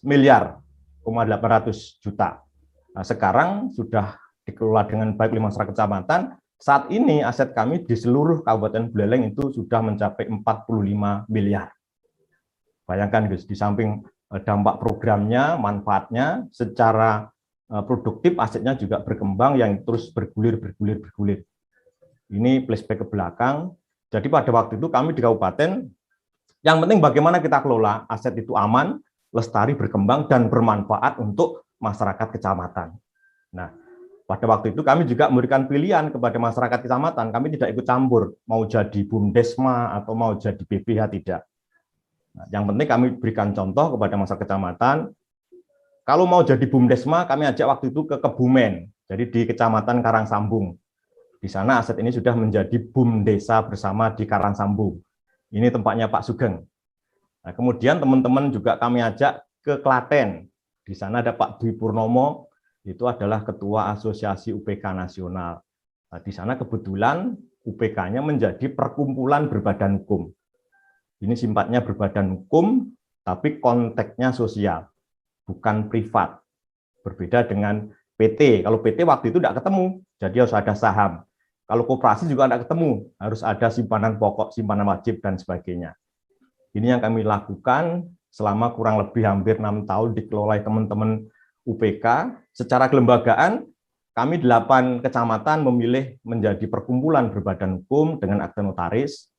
miliar, 800 juta. Nah, sekarang sudah dikelola dengan baik oleh masyarakat kecamatan. Saat ini aset kami di seluruh Kabupaten Buleleng itu sudah mencapai 45 miliar. Bayangkan, Gus, di samping dampak programnya, manfaatnya, secara produktif asetnya juga berkembang yang terus bergulir. Ini flashback ke belakang. Jadi pada waktu itu kami di kabupaten, yang penting bagaimana kita kelola aset itu aman, lestari, berkembang, dan bermanfaat untuk masyarakat kecamatan. Nah, pada waktu itu kami juga memberikan pilihan kepada masyarakat kecamatan, kami tidak ikut campur, mau jadi BUMDesma atau mau jadi BPH, tidak. Nah, yang penting kami berikan contoh kepada masyarakat kecamatan, kalau mau jadi BUMDesma, kami ajak waktu itu ke Kebumen, jadi di Kecamatan Karangsambung. Di sana aset ini sudah menjadi BUM Desa Bersama di Karangsambung. Ini tempatnya Pak Sugeng. Nah, kemudian teman-teman juga kami ajak ke Klaten. Di sana ada Pak Dwi Purnomo, itu adalah Ketua Asosiasi UPK Nasional. Nah, di sana kebetulan UPK-nya menjadi perkumpulan berbadan hukum. Ini sifatnya berbadan hukum, tapi konteksnya sosial, bukan privat. Berbeda dengan PT. Kalau PT waktu itu tidak ketemu, jadi harus ada saham. Kalau koperasi juga tidak ketemu, harus ada simpanan pokok, simpanan wajib, dan sebagainya. Ini yang kami lakukan selama kurang lebih hampir 6 tahun dikelola teman-teman UPK. Secara kelembagaan, kami 8 kecamatan memilih menjadi perkumpulan berbadan hukum dengan akte notaris.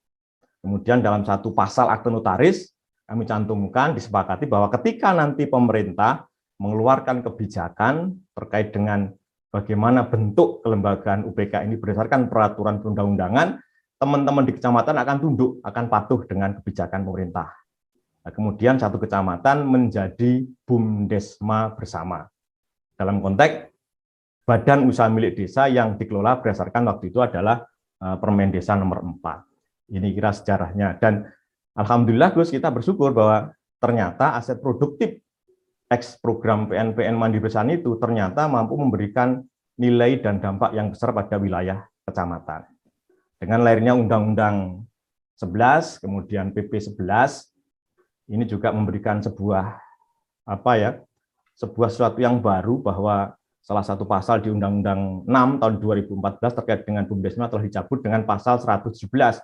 Kemudian dalam satu pasal akte notaris, kami cantumkan, disepakati bahwa ketika nanti pemerintah mengeluarkan kebijakan terkait dengan bagaimana bentuk kelembagaan UPK ini berdasarkan peraturan perundang-undangan, teman-teman di kecamatan akan tunduk, akan patuh dengan kebijakan pemerintah. Nah, kemudian satu kecamatan menjadi BUMDesma Bersama. Dalam konteks badan usaha milik desa yang dikelola berdasarkan waktu itu adalah Permen Desa nomor 4. Ini kira sejarahnya. Dan alhamdulillah, Gus, kita bersyukur bahwa ternyata aset produktif ex program PNPN Mandiri Pedesaan itu ternyata mampu memberikan nilai dan dampak yang besar pada wilayah kecamatan. Dengan lahirnya Undang-Undang 11, kemudian PP 11, ini juga memberikan sebuah sesuatu yang baru, bahwa salah satu pasal di Undang-Undang 6 tahun 2014 terkait dengan BUMDesma telah dicabut dengan pasal 117,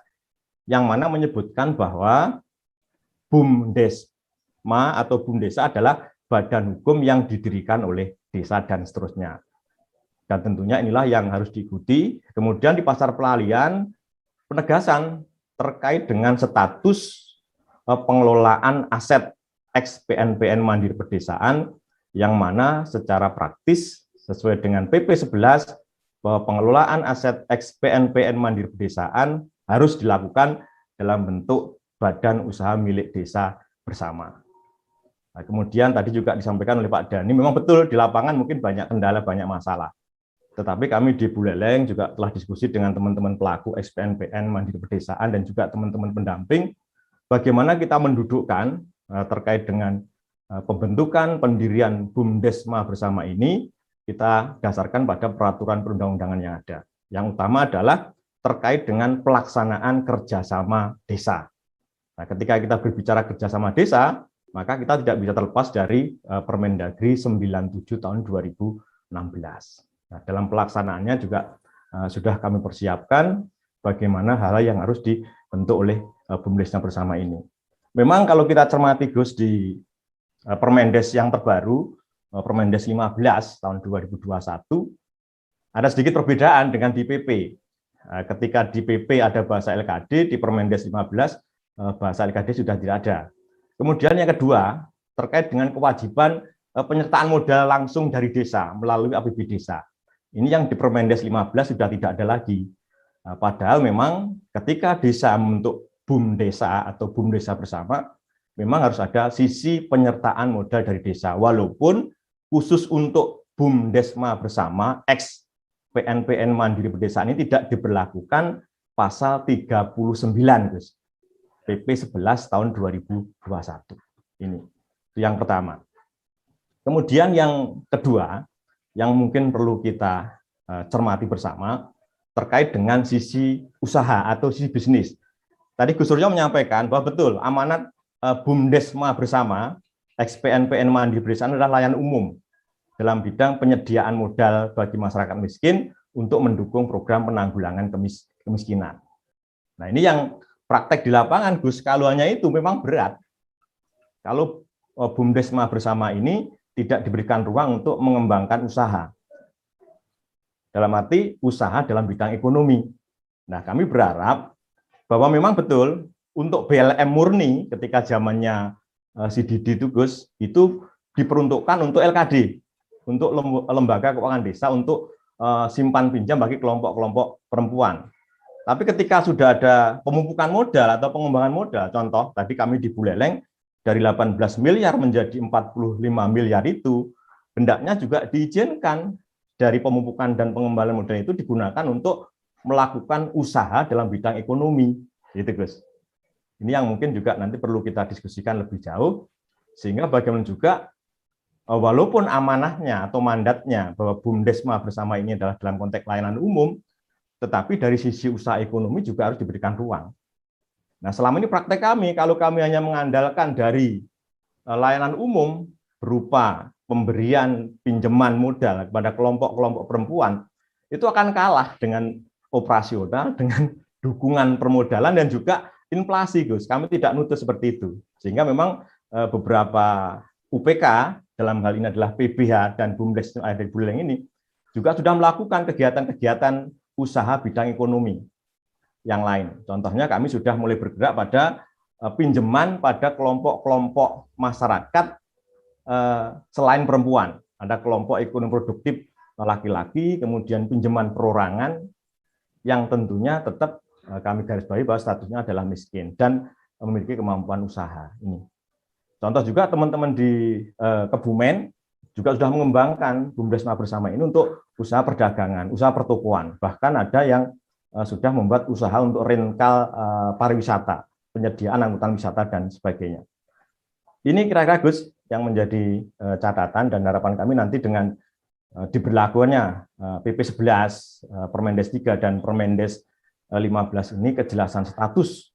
yang mana menyebutkan bahwa BUMDesma atau BUMDesa adalah badan hukum yang didirikan oleh desa dan seterusnya. Dan tentunya inilah yang harus diikuti. Kemudian di pasal pelalian, penegasan terkait dengan status pengelolaan aset ex PNPN Mandiri Pedesaan, yang mana secara praktis sesuai dengan PP 11 bahwa pengelolaan aset ex PNPN Mandiri Pedesaan harus dilakukan dalam bentuk badan usaha milik desa bersama. Nah, kemudian tadi juga disampaikan oleh Pak Dhani, memang betul di lapangan mungkin banyak kendala, banyak masalah. Tetapi kami di Buleleng juga telah diskusi dengan teman-teman pelaku SPNPN Mandiri Pedesaan dan juga teman-teman pendamping, bagaimana kita mendudukkan terkait dengan pembentukan pendirian BUMDesma bersama ini, kita dasarkan pada peraturan perundang-undangan yang ada. Yang utama adalah terkait dengan pelaksanaan kerjasama desa. Nah, ketika kita berbicara kerjasama desa, maka kita tidak bisa terlepas dari Permendagri 97 tahun 2016. Nah, dalam pelaksanaannya juga sudah kami persiapkan bagaimana hal yang harus dibentuk oleh BUMDesma bersama ini. Memang kalau kita cermati Gus di Permendes yang terbaru, Permendes 15 tahun 2021, ada sedikit perbedaan dengan di PP. Ketika di PP ada bahasa LKD, di Permendes 15 bahasa LKD sudah tidak ada. Kemudian yang kedua, terkait dengan kewajiban penyertaan modal langsung dari desa melalui APB desa. Ini yang di Permendes 15 sudah tidak ada lagi. Padahal memang ketika desa membentuk BUMDesa atau BUMDesa bersama, memang harus ada sisi penyertaan modal dari desa. Walaupun khusus untuk BUMDesma bersama, ex PNPN Mandiri Pedesaan ini tidak diberlakukan pasal 39, Gus. PP 11 tahun 2021. Ini itu yang pertama. Kemudian yang kedua, yang mungkin perlu kita cermati bersama, terkait dengan sisi usaha atau sisi bisnis. Tadi Gus Suryo menyampaikan bahwa betul amanat BUMDesma bersama, ex PNPN Mandiri Pedesaan adalah layanan umum dalam bidang penyediaan modal bagi masyarakat miskin untuk mendukung program penanggulangan kemiskinan. Nah, ini yang praktek di lapangan, Gus, skaluannya itu memang berat. Kalau BUMDesma bersama ini tidak diberikan ruang untuk mengembangkan usaha. Dalam arti usaha dalam bidang ekonomi. Nah, kami berharap bahwa memang betul untuk BLM murni ketika zamannya si Didi itu, Gus, itu diperuntukkan untuk LKD, untuk lembaga keuangan desa, untuk simpan pinjam bagi kelompok-kelompok perempuan. Tapi ketika sudah ada pemumpukan modal atau pengembangan modal, contoh tadi kami di Buleleng dari 18 miliar menjadi 45 miliar itu, hendaknya juga diizinkan dari pemumpukan dan pengembangan modal itu digunakan untuk melakukan usaha dalam bidang ekonomi, gitu Gus. Ini yang mungkin juga nanti perlu kita diskusikan lebih jauh, sehingga bagaimana juga walaupun amanahnya atau mandatnya bahwa BUMDesma bersama ini adalah dalam konteks layanan umum, tetapi dari sisi usaha ekonomi juga harus diberikan ruang. Nah, selama ini praktek kami, kalau kami hanya mengandalkan dari layanan umum berupa pemberian pinjaman modal kepada kelompok-kelompok perempuan, itu akan kalah dengan operasional, dengan dukungan permodalan dan juga inflasi, Gus. Kami tidak nutup seperti itu. Sehingga memang beberapa UPK, dalam hal ini adalah PBH dan BUMDes dari Buleleng ini, juga sudah melakukan kegiatan-kegiatan usaha bidang ekonomi yang lain. Contohnya kami sudah mulai bergerak pada pinjaman pada kelompok-kelompok masyarakat selain perempuan. Ada kelompok ekonomi produktif laki-laki, kemudian pinjaman perorangan yang tentunya tetap kami garisbawahi bahwa statusnya adalah miskin dan memiliki kemampuan usaha. Ini. Contoh juga teman-teman di Kebumen juga sudah mengembangkan BUMDesma bersama ini untuk usaha perdagangan, usaha pertokoan. Bahkan ada yang sudah membuat usaha untuk rental pariwisata, penyediaan angkutan wisata, dan sebagainya. Ini kira-kira Gus yang menjadi catatan dan harapan kami nanti dengan diberlakukannya PP 11, Permendes 3 dan Permendes 15 ini kejelasan status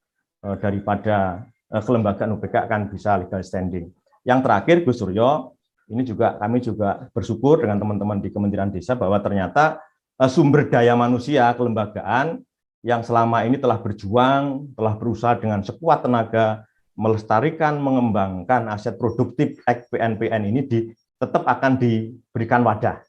daripada kelembagaan UPK akan bisa legal standing. Yang terakhir, Gus Suryo, ini juga kami juga bersyukur dengan teman-teman di Kementerian Desa bahwa ternyata sumber daya manusia kelembagaan yang selama ini telah berjuang, telah berusaha dengan sekuat tenaga melestarikan, mengembangkan aset produktif PNPN ini tetap akan diberikan wadah.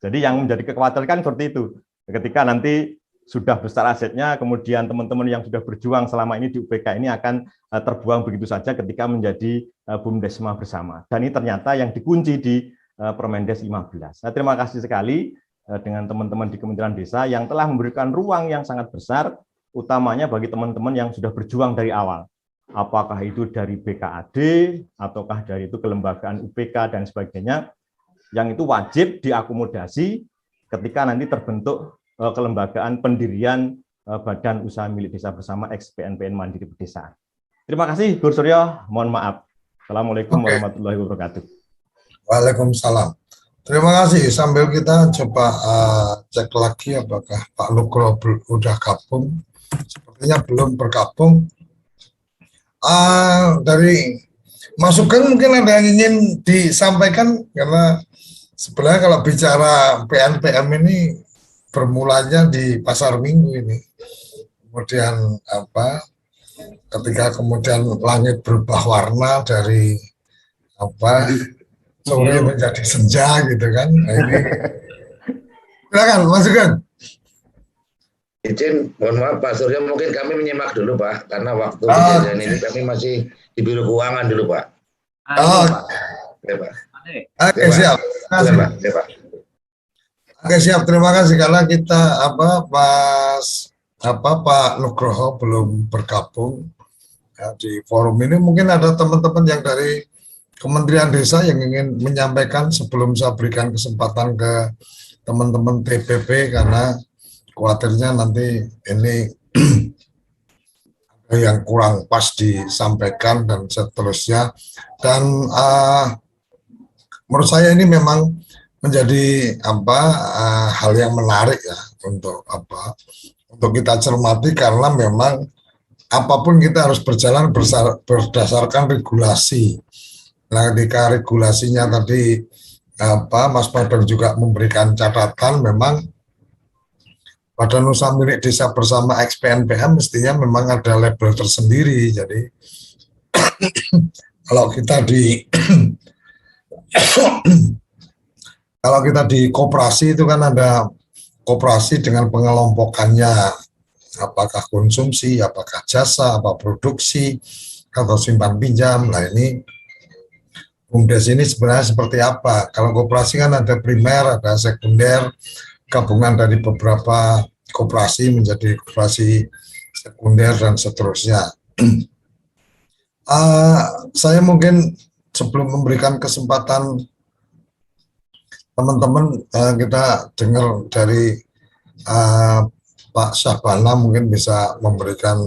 Jadi yang menjadi kekhawatiran seperti itu. Ketika nanti sudah besar asetnya, kemudian teman-teman yang sudah berjuang selama ini di UPK ini akan terbuang begitu saja ketika menjadi BUMDesma bersama. Dan ini ternyata yang dikunci di Permendes 15. Nah, terima kasih sekali dengan teman-teman di Kementerian Desa yang telah memberikan ruang yang sangat besar, utamanya bagi teman-teman yang sudah berjuang dari awal. Apakah itu dari BKAD, ataukah dari itu kelembagaan UPK dan sebagainya, yang itu wajib diakomodasi ketika nanti terbentuk kelembagaan pendirian Badan Usaha Milik Desa Bersama ex-PNPN Mandiri Pedesaan. Terima kasih, Gus Suryo. Mohon maaf. Assalamualaikum warahmatullahi wabarakatuh. Waalaikumsalam. Terima kasih. Sambil kita coba cek lagi apakah Pak Nugro udah gabung. Sepertinya belum bergabung. Dari masukan mungkin ada yang ingin disampaikan, karena sebenarnya kalau bicara PNPM ini bermulanya di Pasar Minggu ini. Kemudian ketika kemudian langit berubah warna dari sore menjadi senja gitu kan. Nah, ini silakan masukan. Izin, mohon maaf Pak Suryo, mungkin kami menyimak dulu Pak, karena waktu kejadian ini kami masih di Biro Keuangan dulu Pak. Oke, Pak. Oke, siap. Oke, siap. Terima kasih karena kita Pak Nugroho belum bergabung ya, di forum ini. Mungkin ada teman-teman yang dari Kementerian Desa yang ingin menyampaikan sebelum saya berikan kesempatan ke teman-teman TPP, karena khawatirnya nanti ini ada yang kurang pas disampaikan dan seterusnya. Dan menurut saya ini memang menjadi hal yang menarik ya untuk kita cermati, karena memang apapun kita harus berjalan berdasarkan regulasi. Nah, ketika regulasinya tadi Mas Padang juga memberikan catatan, memang Badan Usaha Milik Desa Bersama ex-PNPM mestinya memang ada label tersendiri. Jadi kalau kita di koperasi itu kan ada koperasi dengan pengelompokannya, apakah konsumsi, apakah jasa, apa produksi, atau simpan pinjam. Nah, ini BUMDes ini sebenarnya seperti apa? Kalau koperasi kan ada primer, ada sekunder, gabungan dari beberapa koperasi menjadi koperasi sekunder dan seterusnya. Saya mungkin sebelum memberikan kesempatan teman-teman, kita dengar dari Pak Syahbana, mungkin bisa memberikan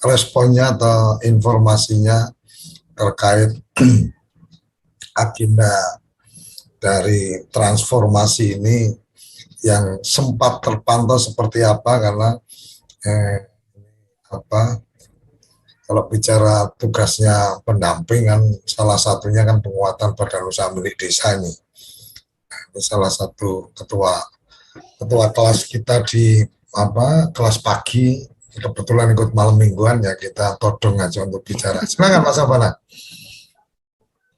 responnya atau informasinya terkait agenda dari transformasi ini yang sempat terpantau seperti apa, karena kalau bicara tugasnya pendamping kan salah satunya kan penguatan Badan Usaha Milik Desa ini. Ini salah satu ketua kelas kita di kelas pagi, kebetulan ikut malam mingguan ya, kita todong aja untuk bicara. Silakan Mas Abana.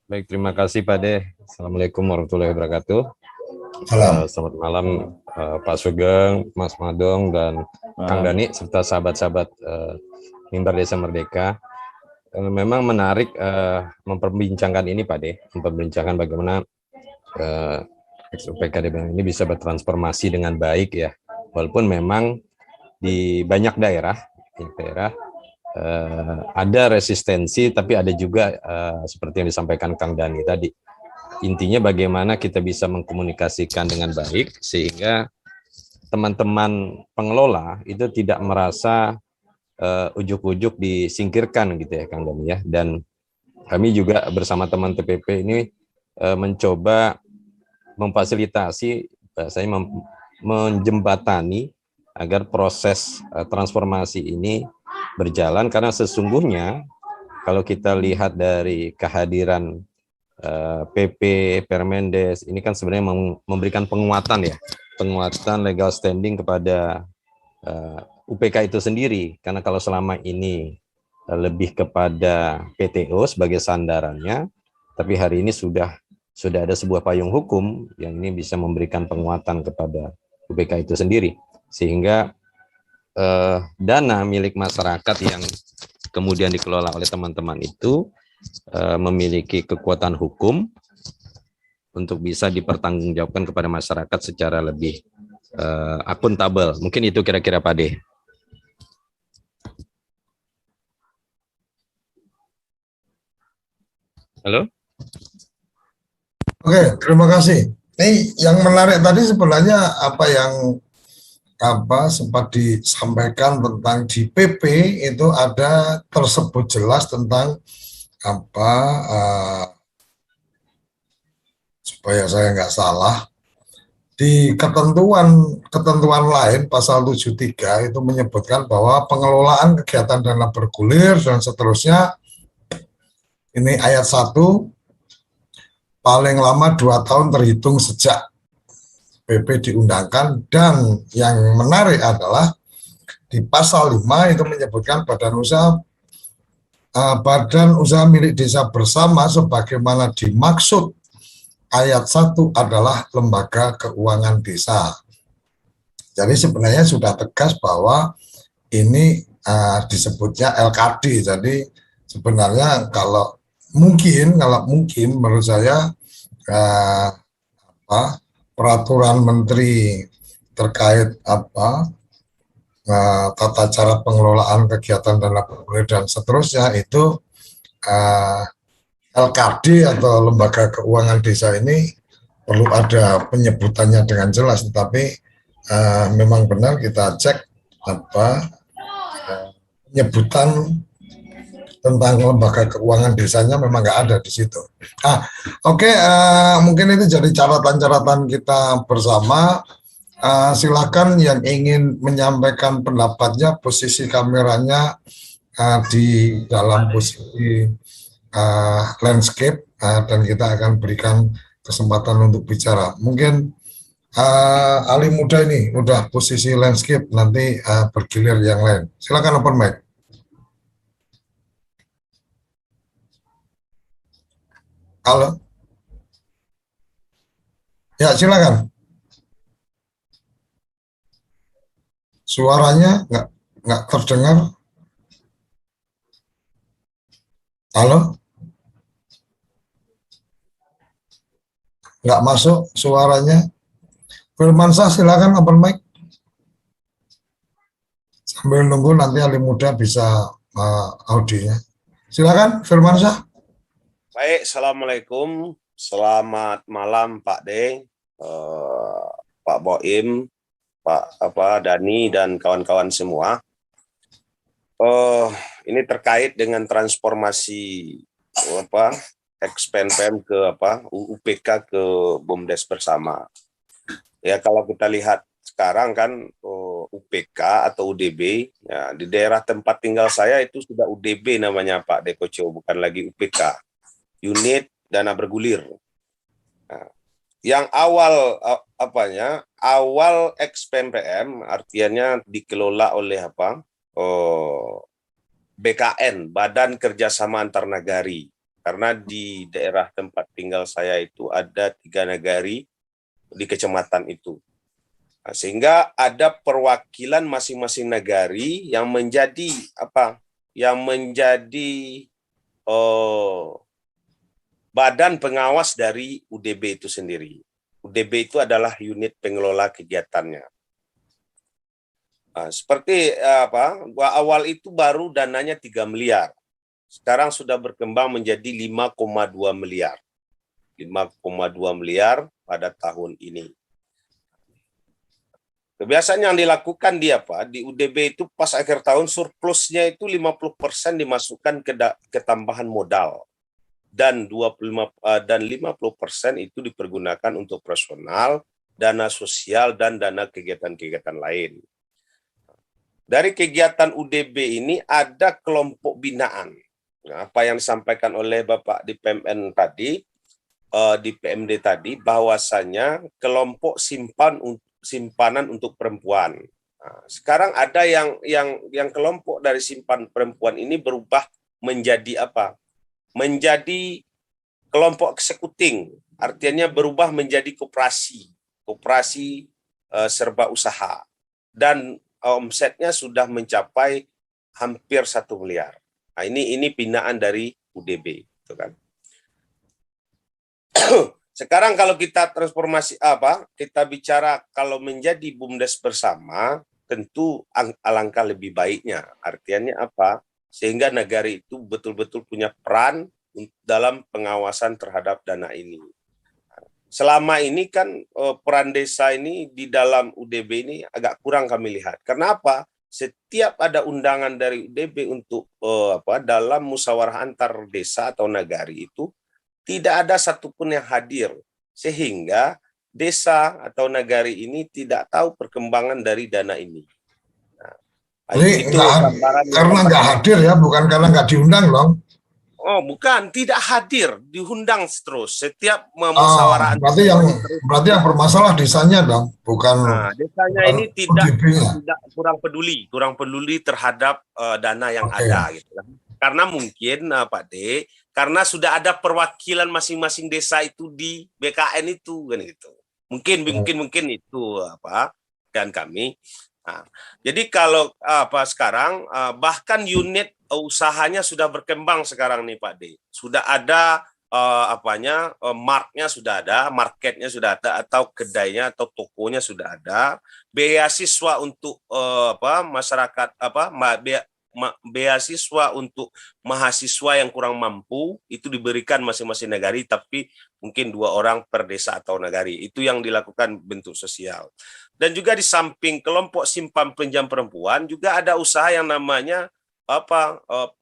Baik, terima kasih Pak De. Assalamualaikum warahmatullahi wabarakatuh. Selamat malam Pak Sugeng, Mas Madong, dan Kang Dani, serta sahabat-sahabat Mimbar Desa Merdeka. Memang menarik memperbincangkan ini Pak De, memperbincangkan bagaimana ex-UPK ini bisa bertransformasi dengan baik ya. Walaupun memang di banyak daerah ada resistensi, tapi ada juga seperti yang disampaikan Kang Dani tadi. Intinya bagaimana kita bisa mengkomunikasikan dengan baik sehingga teman-teman pengelola itu tidak merasa ujuk-ujuk disingkirkan gitu ya Kang Dani ya. Dan kami juga bersama teman TPP ini mencoba memfasilitasi, saya menjembatani agar proses transformasi ini berjalan, karena sesungguhnya kalau kita lihat dari kehadiran PP, Permendes, ini kan sebenarnya memberikan penguatan ya, penguatan legal standing kepada UPK itu sendiri, karena kalau selama ini lebih kepada PTO sebagai sandarannya, tapi hari ini sudah ada sebuah payung hukum yang ini bisa memberikan penguatan kepada UPK itu sendiri, sehingga dana milik masyarakat yang kemudian dikelola oleh teman-teman itu memiliki kekuatan hukum untuk bisa dipertanggungjawabkan kepada masyarakat secara lebih akuntabel. Mungkin itu kira-kira Pak De. Halo? Oke, terima kasih. Ini yang menarik tadi sebenarnya apa sempat disampaikan tentang di PP itu ada tersebut jelas tentang supaya saya nggak salah, di ketentuan lain pasal 73 itu menyebutkan bahwa pengelolaan kegiatan dana bergulir dan seterusnya, ini ayat 1, paling lama 2 tahun terhitung sejak PP diundangkan, dan yang menarik adalah di pasal 5 itu menyebutkan badan usaha milik desa bersama sebagaimana dimaksud ayat 1 adalah lembaga keuangan desa. Jadi sebenarnya sudah tegas bahwa ini disebutnya LKD. Jadi sebenarnya kalau mungkin menurut saya peraturan menteri terkait tata cara pengelolaan kegiatan dana bergulir dan seterusnya itu LKD atau lembaga keuangan desa ini perlu ada penyebutannya dengan jelas, tetapi memang benar kita cek penyebutan tentang lembaga keuangan desanya memang nggak ada di situ. Oke, mungkin itu jadi catatan-catatan kita bersama. Silakan yang ingin menyampaikan pendapatnya, posisi kameranya di dalam posisi landscape, dan kita akan berikan kesempatan untuk bicara. Mungkin Ali Muda ini udah posisi landscape, nanti bergilir yang lain. Silakan open mic. Halo. Ya, silakan. Suaranya nggak terdengar. Halo. Nggak masuk suaranya. Firmansyah, silakan open mic. Sambil nunggu nanti Ali Muda bisa audionya. Silakan Firmansyah. Baik, Assalamualaikum. Selamat malam Pak De, Pak Boim, Pak Dani dan kawan-kawan semua. Ini terkait dengan transformasi ex-PNPM ke UPK ke BUMDes bersama. Ya, kalau kita lihat sekarang kan UPK atau UDB, ya, di daerah tempat tinggal saya itu sudah UDB namanya Pak Dekoco, bukan lagi UPK. Unit dana bergulir. Nah, yang awal awal ex-PNPM artinya dikelola oleh BKN, Badan Kerjasama Antar Nagari. Karena di daerah tempat tinggal saya itu ada 3 nagari di kecamatan itu. Nah, sehingga ada perwakilan masing-masing nagari yang menjadi badan pengawas dari UDB itu sendiri. UDB itu adalah unit pengelola kegiatannya. Nah, seperti awal itu baru dananya 3 miliar. Sekarang sudah berkembang menjadi 5,2 miliar. 5,2 miliar pada tahun ini. Kebiasaan yang dilakukan di UDB itu pas akhir tahun surplusnya itu 50% dimasukkan ke tambahan modal. dan 50% itu dipergunakan untuk personal, dana sosial, dan dana kegiatan-kegiatan lain. Dari kegiatan UDB ini ada kelompok binaan. Nah, apa yang disampaikan oleh Bapak di PMN tadi, di PMD tadi, bahwasanya kelompok simpanan untuk perempuan. Nah, sekarang ada yang kelompok dari simpan perempuan ini berubah menjadi apa? Menjadi kelompok eksekuting, artinya berubah menjadi koperasi serba usaha, dan omsetnya sudah mencapai hampir 1 miliar. Nah, ini binaan dari UDB, gitu kan. Sekarang kalau kita transformasi kita bicara kalau menjadi BUMDes bersama, tentu alangkah lebih baiknya. Artinya apa? Sehingga negara itu betul-betul punya peran dalam pengawasan terhadap dana ini. Selama ini kan peran desa ini di dalam UDB ini agak kurang kami lihat. Kenapa? Setiap ada undangan dari UDB untuk dalam musyawarah antar desa atau nagari itu tidak ada satupun yang hadir, sehingga desa atau nagari ini tidak tahu perkembangan dari dana ini. Ini karena nggak hadir ya, bukan karena nggak diundang dong. Oh, bukan, tidak hadir, diundang terus setiap musyawarah. Berarti yang bermasalah desanya dong, bukan. Nah, desanya ini tidak kurang peduli terhadap dana yang ada, gitu kan. Karena mungkin Pak D, karena sudah ada perwakilan masing-masing desa itu di BKN itu, kan gitu. Mungkin itu dan kami. Nah, jadi kalau sekarang bahkan unit usahanya sudah berkembang sekarang nih Pak D. Sudah ada marknya sudah ada, marketnya sudah ada, atau kedainya atau tokonya sudah ada. Beasiswa untuk masyarakat beasiswa untuk mahasiswa yang kurang mampu itu diberikan masing-masing negari, tapi mungkin 2 orang per desa atau negari. Itu yang dilakukan bentuk sosial. Dan juga di samping kelompok simpan pinjam perempuan juga ada usaha yang namanya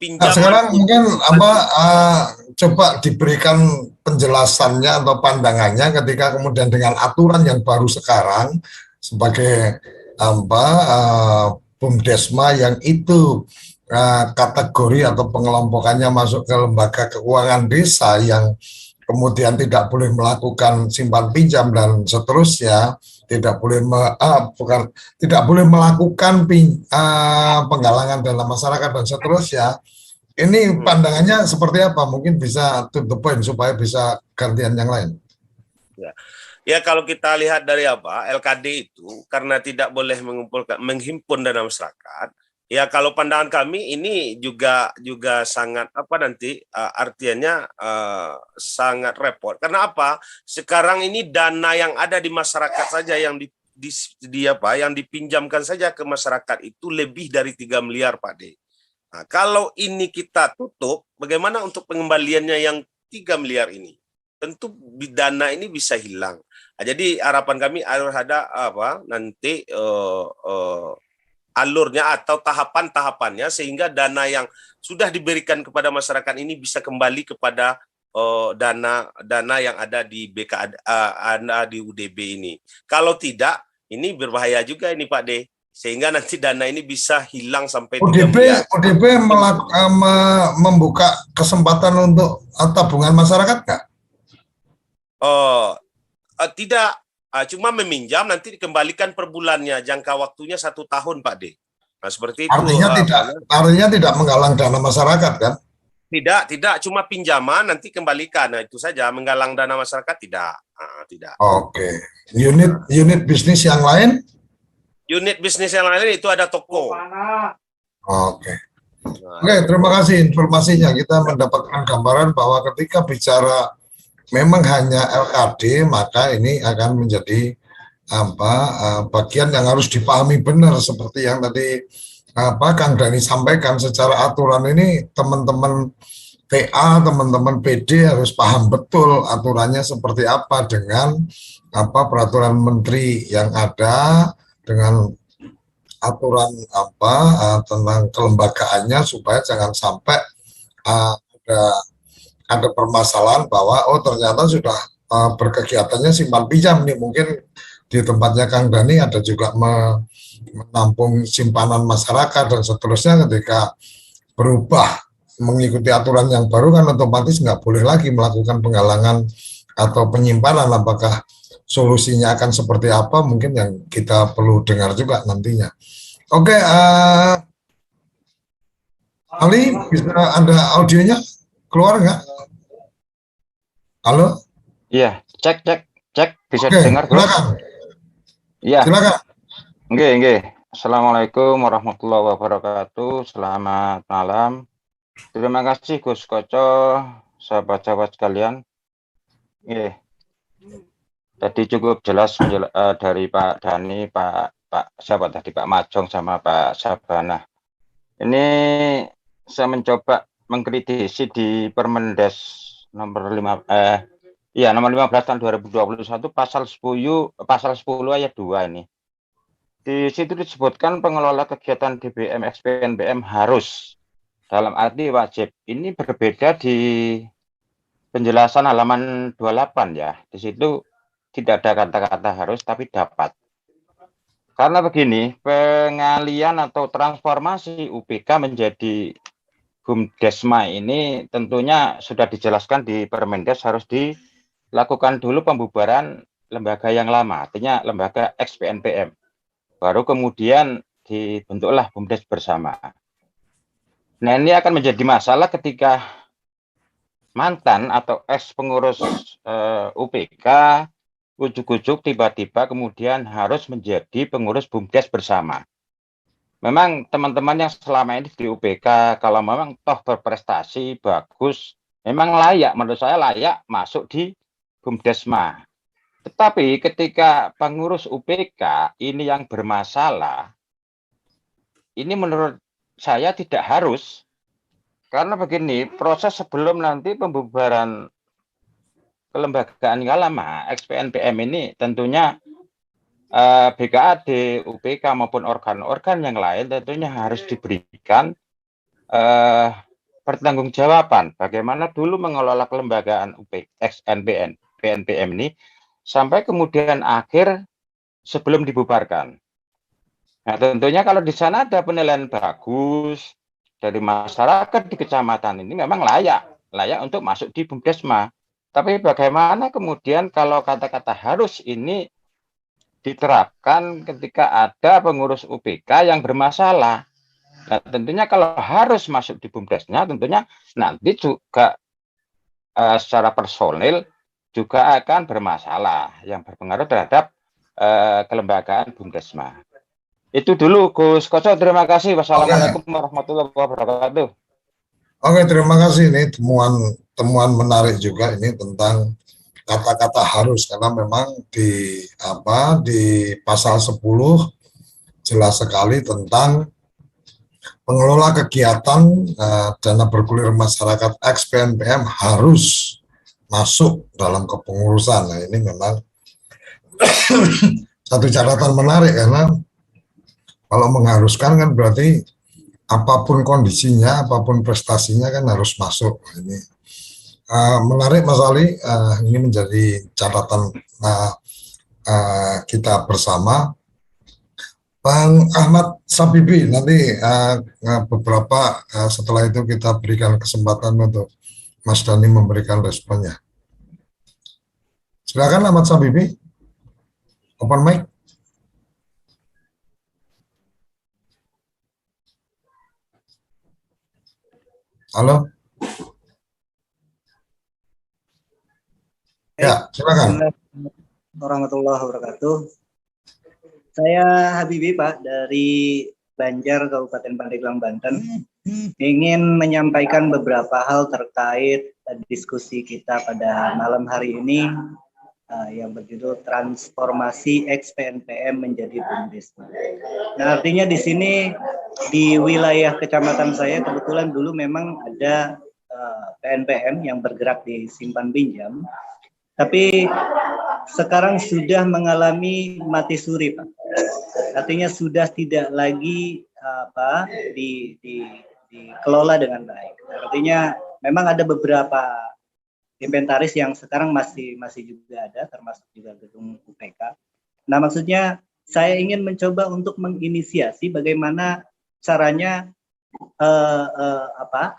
pinjaman. Sekarang mungkin coba diberikan penjelasannya atau pandangannya ketika kemudian dengan aturan yang baru sekarang sebagai BUMDesma yang itu kategori atau pengelompokannya masuk ke lembaga keuangan desa yang kemudian tidak boleh melakukan simpan pinjam dan seterusnya, tidak boleh melakukan penggalangan dana masyarakat dan seterusnya. Ini pandangannya seperti apa? Mungkin bisa to the point supaya bisa gantian yang lain. Ya, kalau kita lihat dari LKD itu karena tidak boleh menghimpun dana masyarakat. Ya, kalau pandangan kami ini juga sangat artinya sangat repot. Karena apa? Sekarang ini dana yang ada di masyarakat saja yang yang dipinjamkan saja ke masyarakat itu lebih dari 3 miliar Pak D. Nah, kalau ini kita tutup, bagaimana untuk pengembaliannya yang 3 miliar ini? Tentu dana ini bisa hilang. Nah, jadi harapan kami harus ada nanti alurnya atau tahapan-tahapannya sehingga dana yang sudah diberikan kepada masyarakat ini bisa kembali kepada dana yang ada di di UDB ini. Kalau tidak, ini berbahaya juga ini Pak D, sehingga nanti dana ini bisa hilang sampai UDB membuka kesempatan untuk tabungan masyarakat nggak? Tidak. Cuma meminjam nanti dikembalikan per bulannya, jangka waktunya 1 tahun Pak D. Nah, seperti itu. Artinya tidak menggalang dana masyarakat kan? Tidak, cuma pinjaman nanti kembalikan. Nah, itu saja, menggalang dana masyarakat tidak. Tidak. Oke. Unit bisnis yang lain? Unit bisnis yang lain itu ada toko. Oke. Oke, terima kasih informasinya. Kita mendapatkan gambaran bahwa ketika bicara memang hanya LKD, maka ini akan menjadi bagian yang harus dipahami benar seperti yang tadi Kang Dani sampaikan. Secara aturan ini teman-teman TA, teman-teman PD harus paham betul aturannya seperti apa dengan peraturan menteri yang ada, dengan aturan tentang kelembagaannya, supaya jangan sampai ada ada permasalahan bahwa oh ternyata sudah berkegiatannya simpan pinjam nih, mungkin di tempatnya Kang Dani ada juga menampung simpanan masyarakat dan seterusnya. Ketika berubah mengikuti aturan yang baru kan otomatis nggak boleh lagi melakukan penggalangan atau penyimpanan. Apakah solusinya akan seperti apa, mungkin yang kita perlu dengar juga nantinya. Oke, Ali, bisa ada audionya keluar nggak? Halo? Iya, cek, bisa Oke, dengar, Gus? silakan. Iya. Silakan. Nggih. Assalamualaikum warahmatullahi wabarakatuh. Selamat malam. Terima kasih Gus Koco, sahabat-sahabat sekalian. Nggih. Tadi cukup jelas dari Pak Dani, Pak siapa tadi, Pak Majong sama Pak Sabana. Ini saya mencoba mengkritisi di Permendes nomor 15 tahun 2021 pasal 10 ayat 2 ini. Di situ disebutkan pengelola kegiatan DBM XPNBM harus, dalam arti wajib. Ini berbeda di penjelasan halaman 28 ya. Di situ tidak ada kata-kata harus tapi dapat. Karena begini, pengalian atau transformasi UPK menjadi BUMDesma ini tentunya sudah dijelaskan di Permendes harus dilakukan dulu pembubaran lembaga yang lama, artinya lembaga XPNPM. Baru kemudian dibentuklah BUMDes bersama. Nah, ini akan menjadi masalah ketika mantan atau ex pengurus UPK ujuk-ujuk tiba-tiba kemudian harus menjadi pengurus BUMDes bersama. Memang teman-teman yang selama ini di UPK kalau memang toh berprestasi bagus, memang layak, menurut saya layak masuk di BUMDesma. Tetapi ketika pengurus UPK ini yang bermasalah, ini menurut saya tidak harus. Karena begini, proses sebelum nanti pembubaran kelembagaan yang lama, XPNPM ini tentunya BKAD, UPK maupun organ-organ yang lain tentunya harus diberikan pertanggungjawaban bagaimana dulu mengelola kelembagaan XPNPM ini sampai kemudian akhir sebelum dibubarkan. Nah, tentunya kalau di sana ada penilaian bagus dari masyarakat di kecamatan ini memang layak untuk masuk di BUMDesma. Tapi bagaimana kemudian kalau kata-kata harus ini diterapkan ketika ada pengurus UPK yang bermasalah? Nah, tentunya kalau harus masuk di BUMDesnya, tentunya nanti juga secara personil juga akan bermasalah yang berpengaruh terhadap kelembagaan BUMDesma. Itu dulu Gus Koco, terima kasih. Wassalamualaikum warahmatullahi wabarakatuh. Oke, terima kasih. Ini temuan menarik juga ini tentang kata-kata harus, karena memang di pasal 10 jelas sekali tentang pengelola kegiatan dana bergulir masyarakat XPNPM harus masuk dalam kepengurusan. Nah, ini memang satu catatan menarik, karena kalau mengharuskan kan berarti apapun kondisinya, apapun prestasinya kan harus masuk. Ini menarik Mas Ali, ini menjadi catatan kita bersama. Bang Ahmad Sabibi, nanti beberapa setelah itu kita berikan kesempatan untuk Mas Dani memberikan responnya. Silakan Ahmad Sabibi, open mic. Halo. Ya, silakan. Warahmatullahi wabarakatuh. Saya Habibi Pak dari Banjar, Kabupaten Pandeglang, Banten. Ingin menyampaikan beberapa hal terkait diskusi kita pada malam hari ini yang berjudul transformasi XPNPM menjadi BUMDesma. Nah, artinya di sini di wilayah kecamatan saya kebetulan dulu memang ada PNPM yang bergerak di simpan pinjam, tapi sekarang sudah mengalami mati suri, Pak. Artinya sudah tidak lagi dikelola dengan baik. Artinya memang ada beberapa inventaris yang sekarang masih juga ada, termasuk juga gedung UPK. Nah, maksudnya saya ingin mencoba untuk menginisiasi bagaimana caranya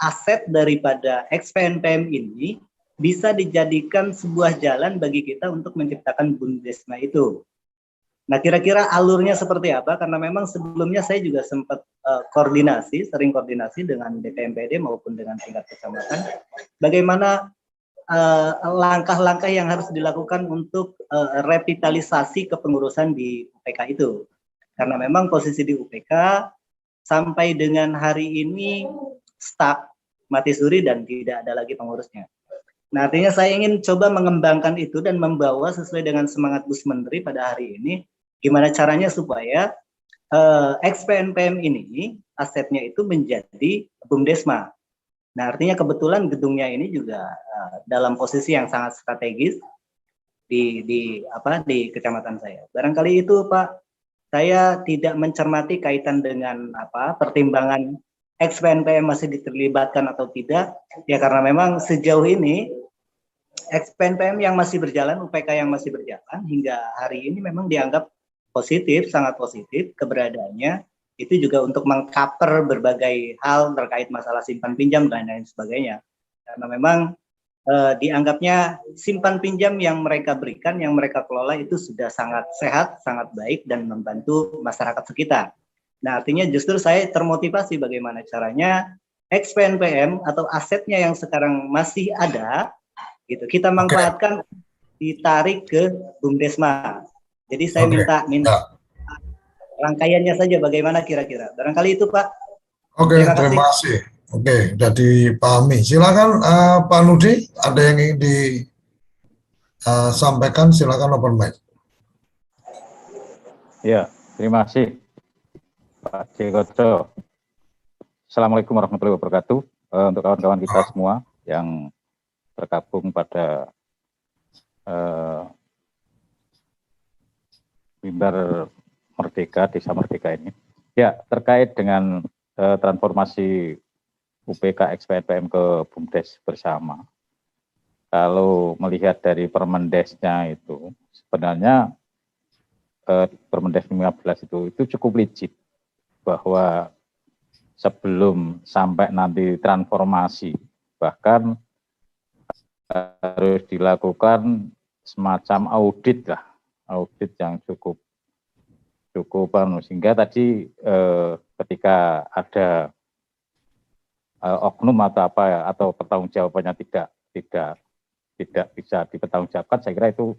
aset daripada XPNPM ini bisa dijadikan sebuah jalan bagi kita untuk menciptakan Bundesma itu. Nah, kira-kira alurnya seperti apa? Karena memang sebelumnya saya juga sempat sering koordinasi dengan DPMPD maupun dengan tingkat kecamatan. Bagaimana langkah-langkah yang harus dilakukan untuk revitalisasi kepengurusan di UPK itu. Karena memang posisi di UPK sampai dengan hari ini stuck, mati suri dan tidak ada lagi pengurusnya. Nah, artinya saya ingin coba mengembangkan itu dan membawa sesuai dengan semangat Gus Menteri pada hari ini, gimana caranya supaya XPNPM ini asetnya itu menjadi Bumdesma. Nah, artinya kebetulan gedungnya ini juga dalam posisi yang sangat strategis di kecamatan saya. Barangkali itu, Pak, saya tidak mencermati kaitan dengan pertimbangan XPNPM masih diterlibatkan atau tidak, ya karena memang sejauh ini XPNPM yang masih berjalan, UPK yang masih berjalan hingga hari ini memang dianggap positif, sangat positif keberadaannya, itu juga untuk mengcover berbagai hal terkait masalah simpan pinjam dan lain sebagainya. Karena memang dianggapnya simpan pinjam yang mereka berikan, yang mereka kelola itu sudah sangat sehat, sangat baik dan membantu masyarakat sekitar. Nah, artinya justru saya termotivasi bagaimana caranya XPNPM atau asetnya yang sekarang masih ada, gitu, kita manfaatkan ditarik ke Bumdesma. Jadi saya minta rangkaiannya saja bagaimana kira-kira. Barangkali itu, Pak. Oke, terima kasih. Oke, sudah dipahami. Silakan Pak Nudi, ada yang ingin disampaikan, silakan open mic. Ya, terima kasih Pak Jekoco. Assalamualaikum warahmatullahi wabarakatuh. Untuk kawan-kawan kita semua yang tergabung pada Mimbar Merdeka, Desa Merdeka ini. Ya, terkait dengan transformasi UPK XPNPM ke Bumdes bersama. Kalau melihat dari Permendesnya itu, sebenarnya Permendes 15 itu cukup legit, bahwa sebelum sampai nanti transformasi, bahkan harus dilakukan semacam audit lah, audit yang cukup sehingga tadi ketika ada oknum atau apa atau pertanggungjawabannya tidak bisa dipertanggungjawabkan, saya kira itu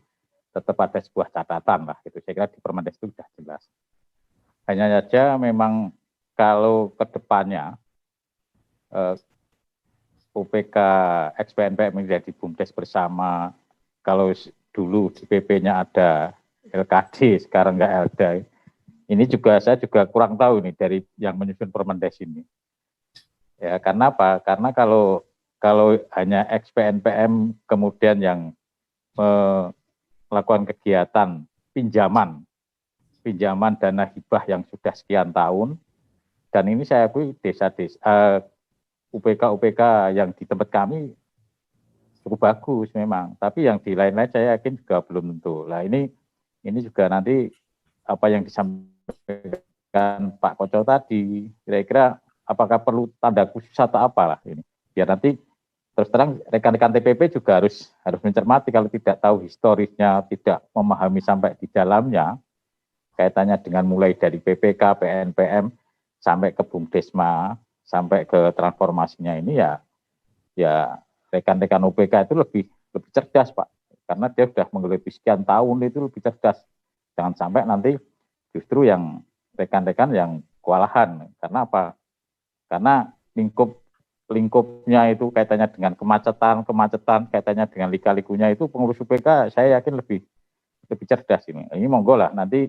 tetap ada sebuah catatan lah gitu. Saya kira di Permendes itu sudah jelas. Hanya saja memang kalau ke depannya UPK XPNPM menjadi Bumdes bersama, kalau dulu di PP-nya ada LKD, sekarang nggak LKD. Ini juga saya juga kurang tahu nih dari yang menyusun Permendes ini. Ya, karena apa? Karena kalau hanya XPNPM kemudian yang melakukan kegiatan pinjaman dana hibah yang sudah sekian tahun, dan ini saya akui desa-desa UPK yang di tempat kami cukup bagus memang, tapi yang di lain-lain saya yakin juga belum tentu. Nah, ini juga nanti apa yang disampaikan Pak Koco tadi, kira-kira apakah perlu tanda khusus atau apalah ini. Biar nanti terus terang rekan-rekan TPP juga harus mencermati, kalau tidak tahu historisnya, tidak memahami sampai di dalamnya, kaitannya dengan mulai dari PPK, PNPM, sampai ke Bumdesma, sampai ke transformasinya ini ya rekan-rekan UPK itu lebih cerdas, Pak. Karena dia sudah menggeluti sekian tahun, itu lebih cerdas. Jangan sampai nanti justru yang rekan-rekan yang kewalahan. Karena apa? Karena lingkupnya itu kaitannya dengan kemacetan, kaitannya dengan lika-likunya itu pengurus UPK saya yakin lebih cerdas ini. Ini monggo lah, nanti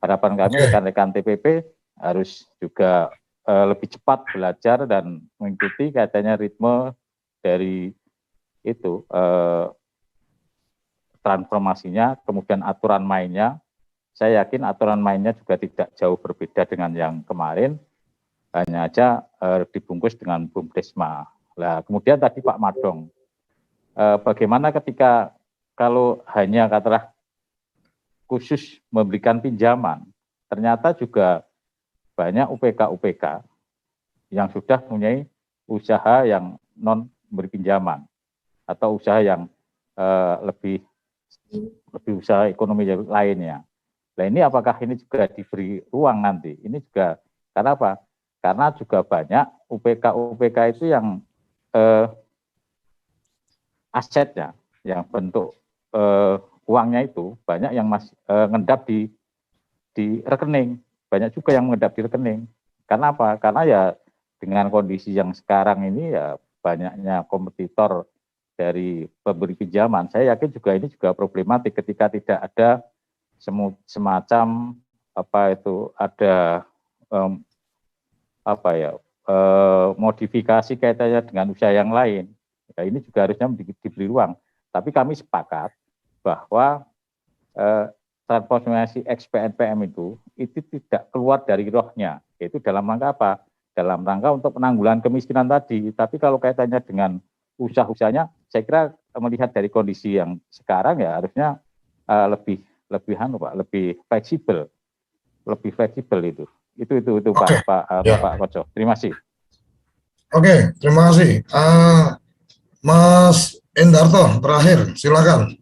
harapan kami rekan-rekan TPP harus juga lebih cepat belajar dan mengikuti kaitannya ritme dari itu transformasinya, kemudian aturan mainnya. Saya yakin aturan mainnya juga tidak jauh berbeda dengan yang kemarin, hanya aja dibungkus dengan Bumdesma. Nah, kemudian tadi Pak Madong bagaimana ketika kalau hanya katakanlah khusus memberikan pinjaman, ternyata juga banyak UPK yang sudah mempunyai usaha yang non memberi pinjaman atau usaha yang lebih usaha ekonomi lainnya. Nah ini apakah ini juga diberi ruang nanti? Ini juga karena apa? Karena juga banyak UPK itu yang asetnya, yang bentuk uangnya itu banyak yang masih ngendap di rekening, banyak juga yang mengendap di rekening. Karena apa? Karena ya dengan kondisi yang sekarang ini ya banyaknya kompetitor dari pemberi pinjaman, saya yakin juga ini juga problematik ketika tidak ada semacam ada modifikasi kaitannya dengan usaha yang lain. Ya, ini juga harusnya diberi ruang. Tapi kami sepakat bahwa transformasi ex-PNPM itu tidak keluar dari rohnya. Itu dalam rangka apa? Dalam rangka untuk penanggulangan kemiskinan tadi. Tapi kalau kaitannya dengan usaha-usahanya, saya kira melihat dari kondisi yang sekarang ya harusnya lebih fleksibel, itu. Itu Pak Koco. Terima kasih. Oke, terima kasih. Mas Endarto, terakhir, silakan.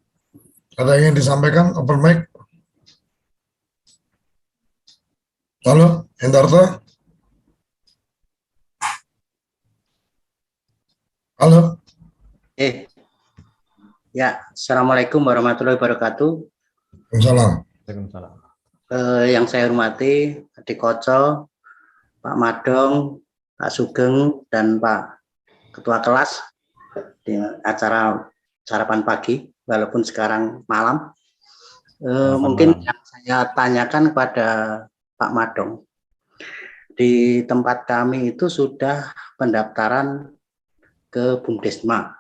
Ada yang ingin disampaikan? Open mic. Halo, Endarto. Halo. Ya, Assalamualaikum warahmatullahi wabarakatuh. Waalaikumsalam. Yang saya hormati Adik Koco, Pak Madong, Pak Sugeng, dan Pak Ketua Kelas di acara sarapan pagi, walaupun sekarang malam. Mungkin yang saya tanyakan kepada Pak Madong, di tempat kami itu sudah pendaftaran ke BUMDesma.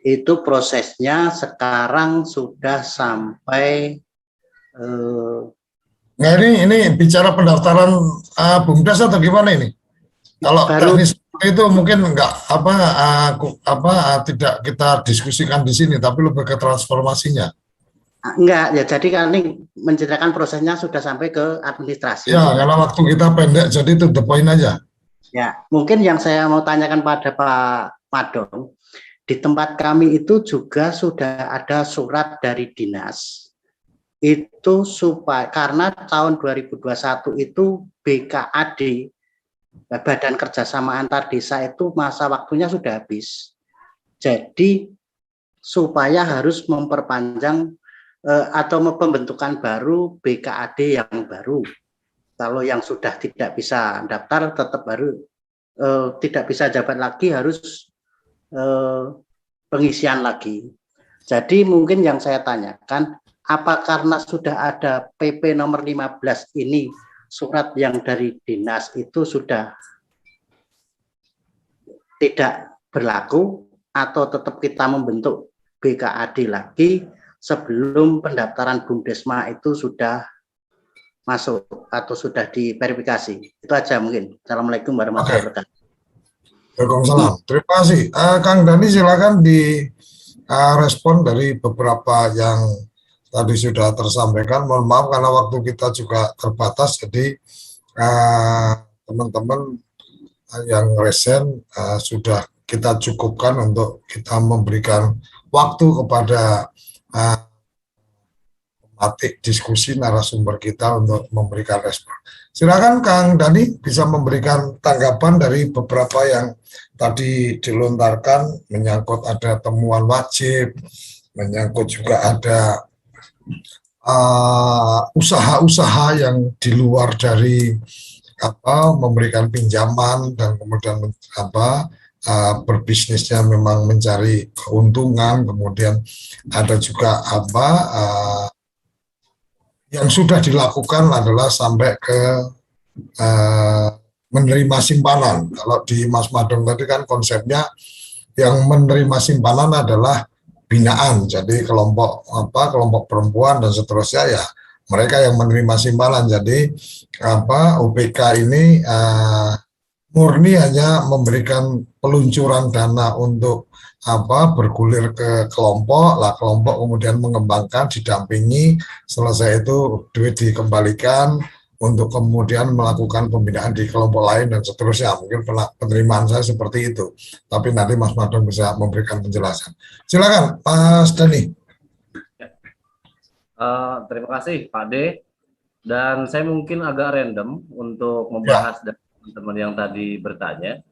Itu prosesnya sekarang sudah sampai Nah ini bicara pendaftaran BUMDes atau gimana ini? Kalau teknis itu mungkin tidak kita diskusikan di sini, tapi lebih ke transformasinya. Enggak, ya jadi kami menceritakan prosesnya sudah sampai ke administrasi. Ya, karena waktu kita pendek, jadi itu the point aja. Ya, mungkin yang saya mau tanyakan pada Pak Madong, di tempat kami itu juga sudah ada surat dari dinas. Itu supaya karena tahun 2021 itu BKAD, Badan Kerjasama Antar Desa, itu masa waktunya sudah habis. Jadi supaya harus memperpanjang atau pembentukan baru BKAD yang baru. Kalau yang sudah tidak bisa daftar tetap baru tidak bisa jabat lagi, harus pengisian lagi. Jadi mungkin yang saya tanyakan, apa karena sudah ada PP nomor 15 ini, surat yang dari dinas itu sudah tidak berlaku, atau tetap kita membentuk BKAD lagi sebelum pendaftaran BUMDesma itu sudah masuk atau sudah diverifikasi? Itu aja mungkin. Assalamualaikum warahmatullahi wabarakatuh. Waalaikumsalam. Terima kasih. Kang Dani silakan respon dari beberapa yang tadi sudah tersampaikan. Mohon maaf karena waktu kita juga terbatas, jadi teman-teman yang resen sudah kita cukupkan untuk kita memberikan waktu kepada pematik diskusi narasumber kita untuk memberikan respon. Silakan Kang Dani bisa memberikan tanggapan dari beberapa yang tadi dilontarkan, menyangkut ada temuan wajib, menyangkut juga ada usaha-usaha yang di luar dari memberikan pinjaman dan kemudian berbisnisnya memang mencari keuntungan, kemudian ada juga yang sudah dilakukan adalah sampai ke menerima simpanan. Kalau di Mas Madong tadi kan konsepnya yang menerima simpanan adalah binaan, jadi kelompok perempuan dan seterusnya, ya mereka yang menerima simpanan. Jadi UPK ini murni hanya memberikan peluncuran dana untuk bergulir ke kelompok, lah kelompok kemudian mengembangkan, didampingi, selesai itu duit dikembalikan untuk kemudian melakukan pembinaan di kelompok lain dan seterusnya. Mungkin penerimaan saya seperti itu, tapi nanti Mas Madong bisa memberikan penjelasan. Silakan Mas Dani. Terima kasih Pak D. Dan saya mungkin agak random untuk membahas dari teman-teman yang tadi bertanya.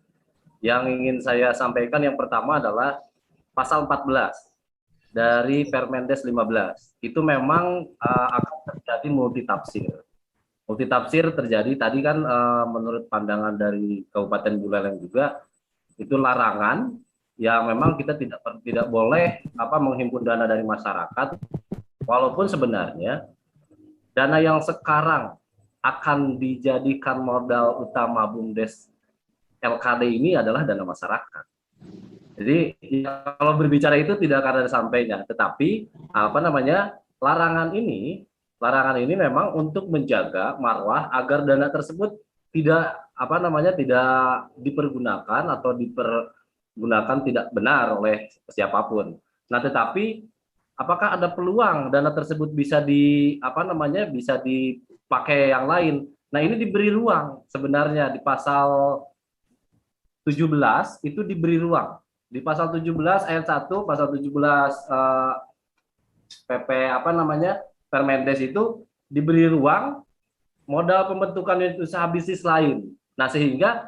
Yang ingin saya sampaikan yang pertama adalah pasal 14 dari Permendes 15. Itu memang akan terjadi multitafsir. Multitafsir terjadi tadi kan menurut pandangan dari Kabupaten Buleleng juga itu larangan yang memang kita tidak boleh menghimpun dana dari masyarakat, walaupun sebenarnya dana yang sekarang akan dijadikan modal utama BUMDes LKD ini adalah dana masyarakat. Jadi ya, kalau berbicara itu tidak akan ada sampainya, tetapi larangan ini memang untuk menjaga marwah agar dana tersebut tidak tidak dipergunakan atau dipergunakan tidak benar oleh siapapun. Nah, tetapi apakah ada peluang dana tersebut bisa bisa dipakai yang lain? Nah, ini diberi ruang sebenarnya di pasal 17 itu diberi ruang. Di pasal 17 ayat 1, pasal 17 PP Permendes itu diberi ruang modal pembentukan unit usaha bisnis lain. Nah, sehingga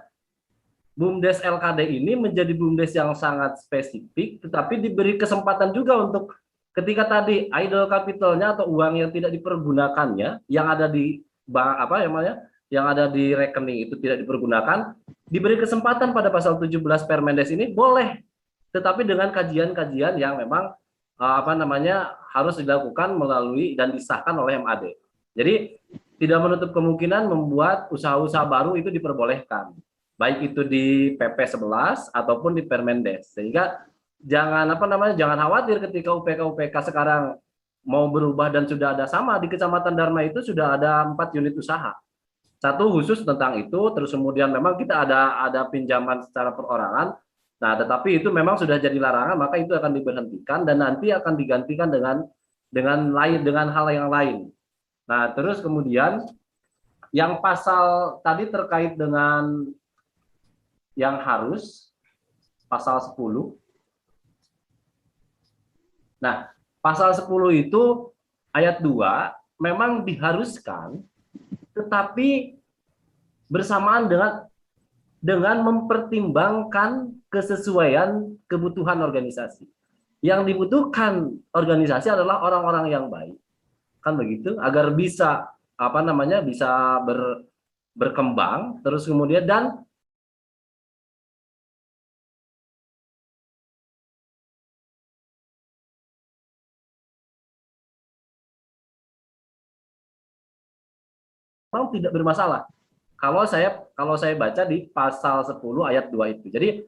BUMDes LKD ini menjadi BUMDes yang sangat spesifik, tetapi diberi kesempatan juga untuk ketika tadi idle capitalnya atau uang yang tidak dipergunakannya, yang ada di yang ada di rekening itu tidak dipergunakan, diberi kesempatan pada pasal 17 Permendes ini boleh, tetapi dengan kajian-kajian yang memang harus dilakukan melalui dan disahkan oleh MAD. Jadi tidak menutup kemungkinan membuat usaha-usaha baru itu diperbolehkan, baik itu di PP 11 ataupun di Permendes. Sehingga jangan jangan khawatir ketika UPK sekarang mau berubah dan sudah ada sama di Kecamatan Dharma itu sudah ada 4 unit usaha. Satu khusus tentang itu, terus kemudian memang kita ada pinjaman secara perorangan. Nah, tetapi itu memang sudah jadi larangan, maka itu akan diberhentikan dan nanti akan digantikan dengan hal yang lain. Nah, terus kemudian yang pasal tadi terkait dengan yang harus pasal 10. Nah, pasal 10 itu ayat 2 memang diharuskan, tetapi bersamaan dengan mempertimbangkan kesesuaian kebutuhan organisasi. Yang dibutuhkan organisasi adalah orang-orang yang baik, kan begitu, agar bisa bisa berkembang, terus kemudian dan memang tidak bermasalah. Kalau saya baca di pasal 10 ayat 2 itu. Jadi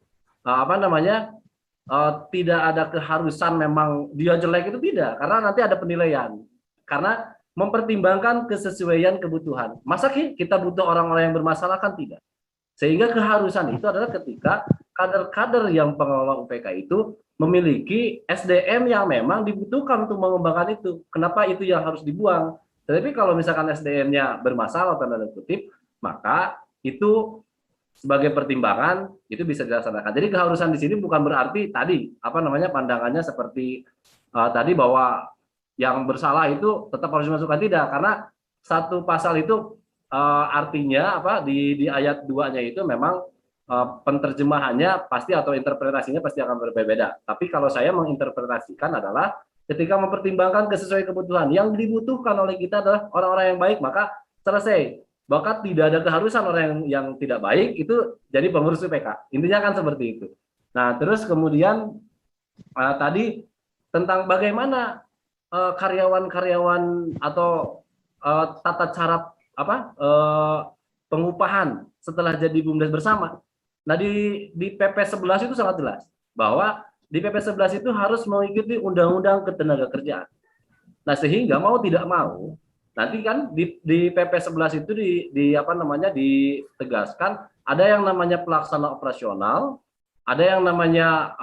tidak ada keharusan memang dia jelek itu tidak, karena nanti ada penilaian. Karena mempertimbangkan kesesuaian kebutuhan. Masa kita butuh orang-orang yang bermasalah, kan tidak. Sehingga keharusan itu adalah ketika kader-kader yang pengelola UPK itu memiliki SDM yang memang dibutuhkan untuk mengembangkan itu. Kenapa itu yang harus dibuang? Tetapi kalau misalkan SDM-nya bermasalah tanda kutip, maka itu sebagai pertimbangan itu bisa dilaksanakan. Jadi keharusan di sini bukan berarti tadi pandangannya seperti tadi bahwa yang bersalah itu tetap harus dimasukkan, tidak, karena satu pasal itu artinya di ayat 2-nya itu memang penterjemahannya pasti atau interpretasinya pasti akan berbeda. Tapi kalau saya menginterpretasikan adalah ketika mempertimbangkan kesesuaian kebutuhan, yang dibutuhkan oleh kita adalah orang-orang yang baik, maka selesai. Bahkan tidak ada keharusan orang yang tidak baik itu jadi pengurus UPK. Intinya kan seperti itu. Nah, terus kemudian tadi tentang bagaimana karyawan-karyawan atau tata cara pengupahan setelah jadi BUMDes bersama. Nah, di PP 11 itu sangat jelas bahwa di PP 11 itu harus mengikuti Undang-Undang Ketenagakerjaan. Nah, sehingga mau tidak mau nanti kan di PP 11 itu ditegaskan ada yang namanya pelaksana operasional, ada yang namanya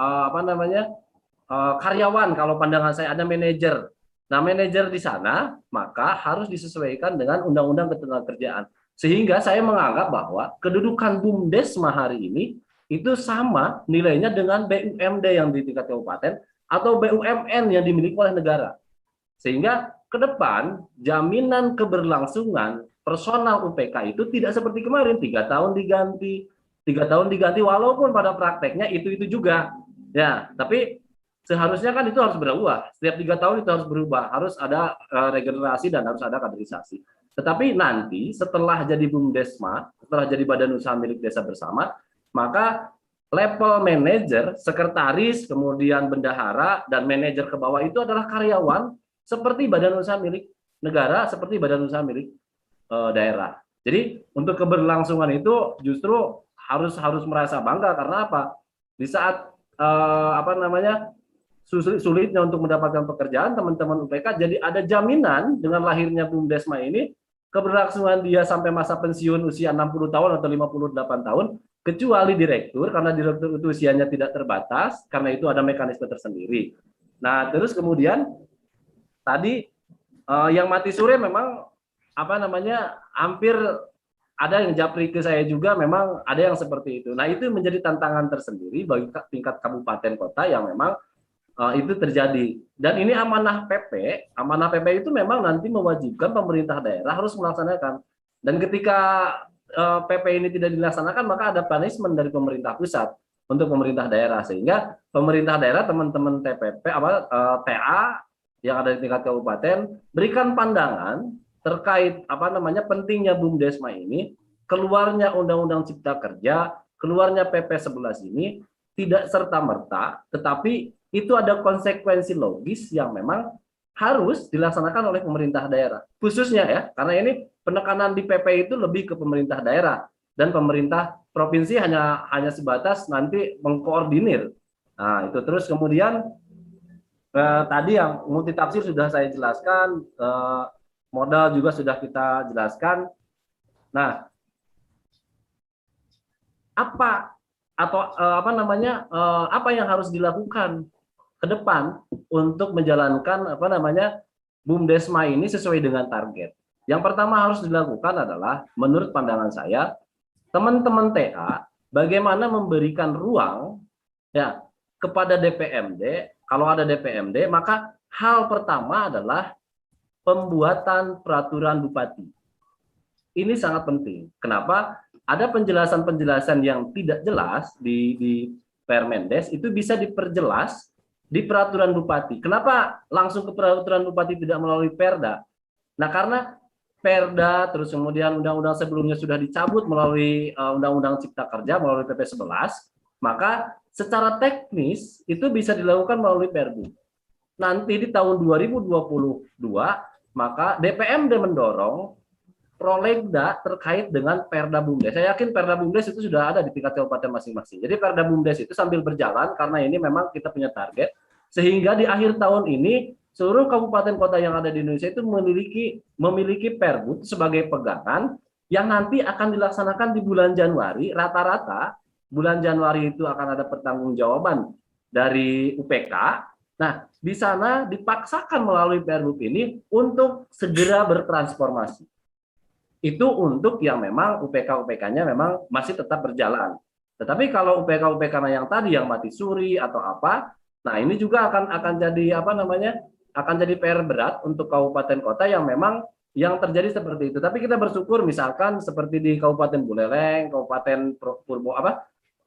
karyawan. Kalau pandangan saya ada manajer. Nah, manajer di sana maka harus disesuaikan dengan Undang-Undang Ketenagakerjaan. Sehingga saya menganggap bahwa kedudukan BUMDesma hari ini itu sama nilainya dengan BUMD yang di tingkat kabupaten atau BUMN yang dimiliki oleh negara. Sehingga ke depan jaminan keberlangsungan personal UPK itu tidak seperti kemarin 3 tahun diganti walaupun pada prakteknya itu juga ya, tapi seharusnya kan itu harus berubah. Setiap 3 tahun itu harus berubah, harus ada regenerasi dan harus ada kaderisasi. Tetapi nanti setelah jadi BUMDesma, setelah jadi badan usaha milik desa bersama, maka level manajer, sekretaris, kemudian bendahara dan manajer ke bawah itu adalah karyawan seperti badan usaha milik negara, seperti badan usaha milik daerah. Jadi untuk keberlangsungan itu justru harus merasa bangga karena apa? Di saat sulitnya untuk mendapatkan pekerjaan, teman-teman UPK jadi ada jaminan dengan lahirnya BUMDesma ini keberlangsungan dia sampai masa pensiun usia 60 tahun atau 58 tahun, kecuali direktur, karena direktur itu usianya tidak terbatas, karena itu ada mekanisme tersendiri. Nah, terus kemudian tadi yang mati suri memang hampir ada yang japri ke saya juga, memang ada yang seperti itu. Nah, itu menjadi tantangan tersendiri bagi tingkat kabupaten kota yang memang itu terjadi. Dan ini amanah PP itu memang nanti mewajibkan pemerintah daerah harus melaksanakan. Dan ketika PP ini tidak dilaksanakan, maka ada punishment dari pemerintah pusat untuk pemerintah daerah, sehingga pemerintah daerah, teman-teman TA yang ada di tingkat kabupaten berikan pandangan terkait pentingnya BUMDesma ini, keluarnya Undang-Undang Cipta Kerja, keluarnya PP 11 ini tidak serta-merta, tetapi itu ada konsekuensi logis yang memang harus dilaksanakan oleh pemerintah daerah. Khususnya ya, karena ini penekanan di PP itu lebih ke pemerintah daerah, dan pemerintah provinsi hanya sebatas nanti mengkoordinir. Nah, itu terus kemudian tadi yang multitafsir sudah saya jelaskan, modal juga sudah kita jelaskan. Nah, apa yang harus dilakukan ke depan untuk menjalankan BUMDesma ini sesuai dengan target? Yang pertama harus dilakukan adalah, menurut pandangan saya, teman-teman TA bagaimana memberikan ruang ya kepada DPMD. Kalau ada DPMD, maka hal pertama adalah pembuatan peraturan bupati. Ini sangat penting. Kenapa? Ada penjelasan-penjelasan yang tidak jelas di Permendes, itu bisa diperjelas di peraturan bupati. Kenapa langsung ke peraturan bupati tidak melalui Perda? Nah, karena Perda terus kemudian undang-undang sebelumnya sudah dicabut melalui Undang-Undang Cipta Kerja melalui PP 11, maka secara teknis itu bisa dilakukan melalui Perbu. Nanti di tahun 2022 maka DPMD mendorong prolegda terkait dengan Perda BUMDes. Saya yakin Perda BUMDes itu sudah ada di tingkat kabupaten masing-masing. Jadi Perda BUMDes itu sambil berjalan, karena ini memang kita punya target, sehingga di akhir tahun ini seluruh kabupaten kota yang ada di Indonesia itu memiliki Perbu sebagai pegangan yang nanti akan dilaksanakan di bulan Januari. Rata-rata bulan Januari itu akan ada pertanggungjawaban dari UPK. Nah, di sana dipaksakan melalui Perbu ini untuk segera bertransformasi. Itu untuk yang memang UPK-UPK-nya memang masih tetap berjalan. Tetapi kalau UPK-UPK yang tadi yang mati suri atau apa, nah ini juga akan jadi akan jadi PR berat untuk kabupaten kota yang memang yang terjadi seperti itu. Tapi kita bersyukur misalkan seperti di Kabupaten Buleleng, Kabupaten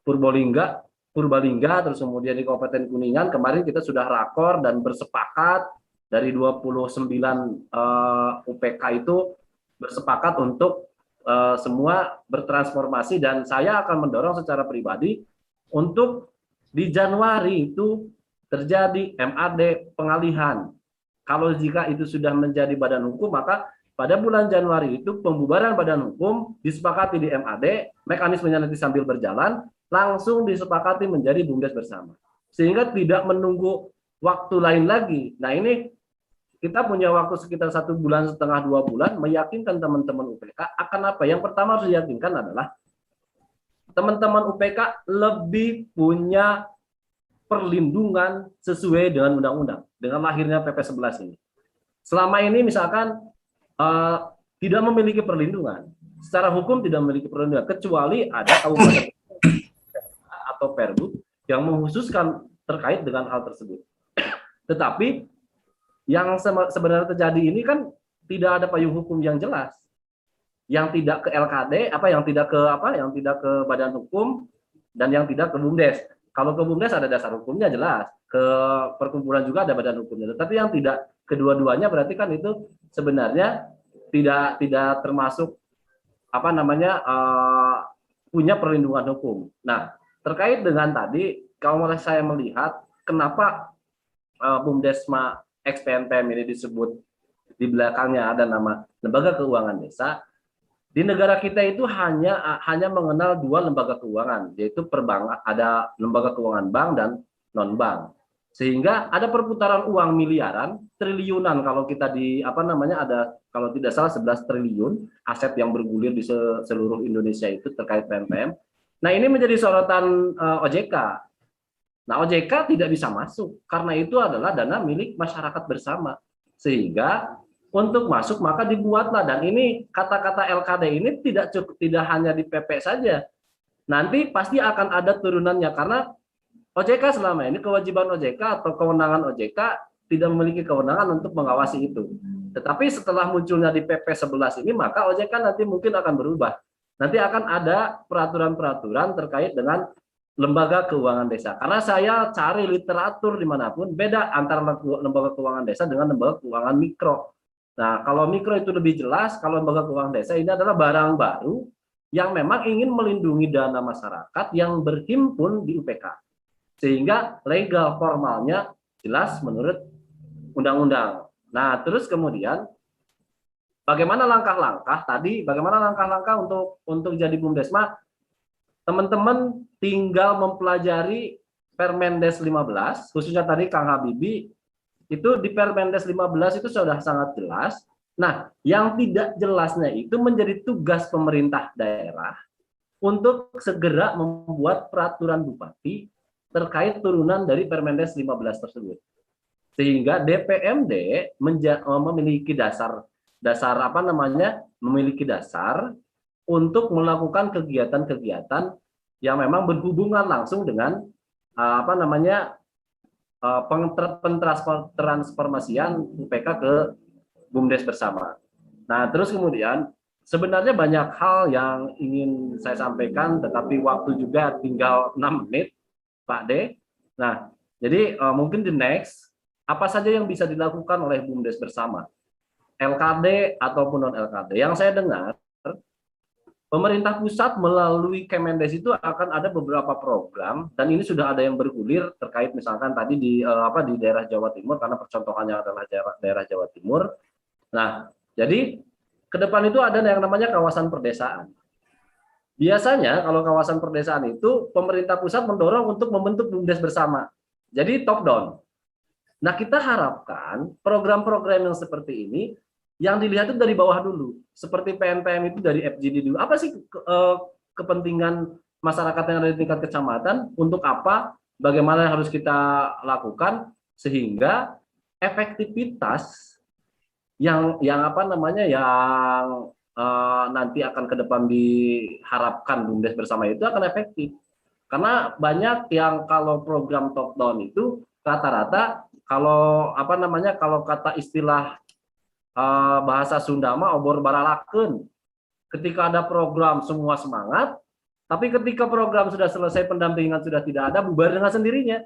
Purbalingga, terus kemudian di Kabupaten Kuningan kemarin kita sudah rakor dan bersepakat dari 29 UPK itu bersepakat untuk semua bertransformasi, dan saya akan mendorong secara pribadi untuk di Januari itu terjadi MAD pengalihan. Kalau jika itu sudah menjadi badan hukum, maka pada bulan Januari itu pembubaran badan hukum disepakati di MAD, mekanismenya nanti sambil berjalan, langsung disepakati menjadi BUMDes bersama. Sehingga tidak menunggu waktu lain lagi. Nah, ini kita punya waktu sekitar 1,5 bulan, 2 bulan meyakinkan teman-teman UPK akan apa? Yang pertama harus diyakinkan adalah teman-teman UPK lebih punya perlindungan sesuai dengan undang-undang, dengan lahirnya PP 11 ini. Selama ini misalkan tidak memiliki perlindungan, secara hukum tidak memiliki perlindungan, kecuali ada kabupaten atau Pergub yang mengkhususkan terkait dengan hal tersebut. Tetapi yang sebenarnya terjadi ini kan tidak ada payung hukum yang jelas, yang tidak ke LKD, yang tidak ke Badan Hukum, dan yang tidak ke BUMDes. Kalau ke BUMDes ada dasar hukumnya jelas, ke perkumpulan juga ada badan hukumnya. Tapi yang tidak kedua-duanya berarti kan itu sebenarnya tidak termasuk punya perlindungan hukum. Nah, terkait dengan tadi, kalau saya melihat kenapa BUMDesma ex-PNPM ini disebut di belakangnya ada nama Lembaga Keuangan Desa. Di negara kita itu hanya mengenal 2 lembaga keuangan, yaitu perbankan, ada lembaga keuangan bank dan non bank. Sehingga ada perputaran uang miliaran, triliunan kalau kita ada kalau tidak salah 11 triliun aset yang bergulir di seluruh Indonesia itu terkait PNPM. Nah, ini menjadi sorotan OJK. Nah, OJK tidak bisa masuk karena itu adalah dana milik masyarakat bersama. Sehingga untuk masuk maka dibuatlah, dan ini kata-kata LKD ini tidak hanya di PP saja. Nanti pasti akan ada turunannya karena OJK selama ini kewajiban OJK atau kewenangan OJK tidak memiliki kewenangan untuk mengawasi itu. Tetapi setelah munculnya di PP 11 ini maka OJK nanti mungkin akan berubah. Nanti akan ada peraturan-peraturan terkait dengan lembaga keuangan desa. Karena saya cari literatur dimanapun, beda antara lembaga keuangan desa dengan lembaga keuangan mikro. Nah, kalau mikro itu lebih jelas, kalau lembaga keuangan desa ini adalah barang baru yang memang ingin melindungi dana masyarakat yang berhimpun di UPK. Sehingga legal formalnya jelas menurut undang-undang. Nah, terus kemudian bagaimana langkah-langkah tadi, bagaimana langkah-langkah untuk jadi BUMDesma? Teman-teman tinggal mempelajari Permendes 15, khususnya tadi Kang Habibie, itu di Permendes 15 itu sudah sangat jelas. Nah, yang tidak jelasnya itu menjadi tugas pemerintah daerah untuk segera membuat peraturan bupati terkait turunan dari Permendes 15 tersebut. Sehingga DPMD memiliki memiliki dasar untuk melakukan kegiatan-kegiatan yang memang berhubungan langsung dengan transformasian UPK ke BUMDes bersama. Nah, terus kemudian sebenarnya banyak hal yang ingin saya sampaikan, tetapi waktu juga tinggal 6 menit, Pak D. Nah, jadi mungkin the next, apa saja yang bisa dilakukan oleh BUMDes bersama, LKD ataupun non LKD. Yang saya dengar, pemerintah pusat melalui Kemendes itu akan ada beberapa program, dan ini sudah ada yang bergulir terkait misalkan tadi di daerah Jawa Timur, karena percontohannya adalah daerah Jawa Timur. Nah, jadi ke depan itu ada yang namanya kawasan perdesaan. Biasanya kalau kawasan perdesaan itu pemerintah pusat mendorong untuk membentuk BUMDes bersama. Jadi top down. Nah, kita harapkan program-program yang seperti ini yang dilihat itu dari bawah dulu, seperti PNPM itu dari FGD dulu. Apa sih kepentingan masyarakat yang ada di tingkat kecamatan? Untuk apa? Bagaimana yang harus kita lakukan sehingga efektivitas yang nanti akan ke depan diharapkan BUMDes bersama itu akan efektif. Karena banyak yang kalau program top down itu rata-rata kalau kata istilah bahasa Sunda mah obor baralakeun. Ketika ada program semua semangat, tapi ketika program sudah selesai, pendampingan sudah tidak ada, bubar dengan sendirinya.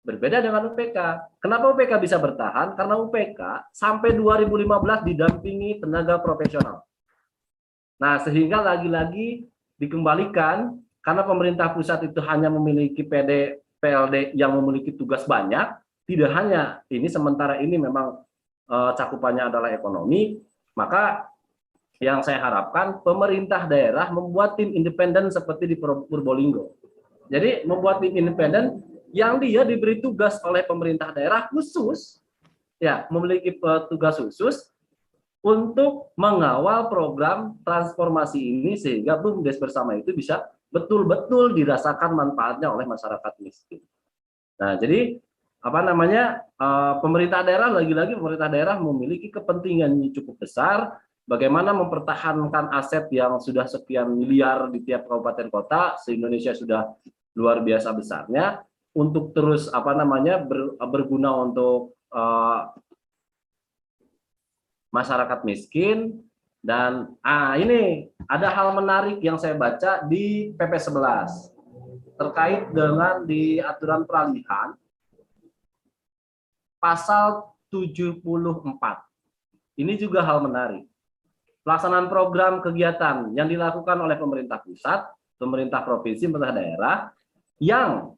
Berbeda dengan UPK. Kenapa UPK bisa bertahan? Karena UPK sampai 2015 didampingi tenaga profesional. Nah, sehingga lagi-lagi dikembalikan karena pemerintah pusat itu hanya memiliki PLD yang memiliki tugas banyak, tidak hanya ini, sementara ini memang cakupannya adalah ekonomi, maka yang saya harapkan pemerintah daerah membuat tim independen seperti di Purbolinggo. Jadi membuat tim independen yang dia diberi tugas oleh pemerintah daerah khusus ya memiliki tugas khusus untuk mengawal program transformasi ini sehingga BUMDes bersama itu bisa betul-betul dirasakan manfaatnya oleh masyarakat miskin. Nah, jadi apa namanya, pemerintah daerah, lagi-lagi pemerintah daerah memiliki kepentingan yang cukup besar bagaimana mempertahankan aset yang sudah sekian miliar di tiap kabupaten kota, se-Indonesia sudah luar biasa besarnya, untuk terus apa namanya berguna untuk masyarakat miskin. Dan ini ada hal menarik yang saya baca di PP 11 terkait dengan di aturan peralihan pasal 74. Ini juga hal menarik. Pelaksanaan program kegiatan yang dilakukan oleh pemerintah pusat, pemerintah provinsi, pemerintah daerah yang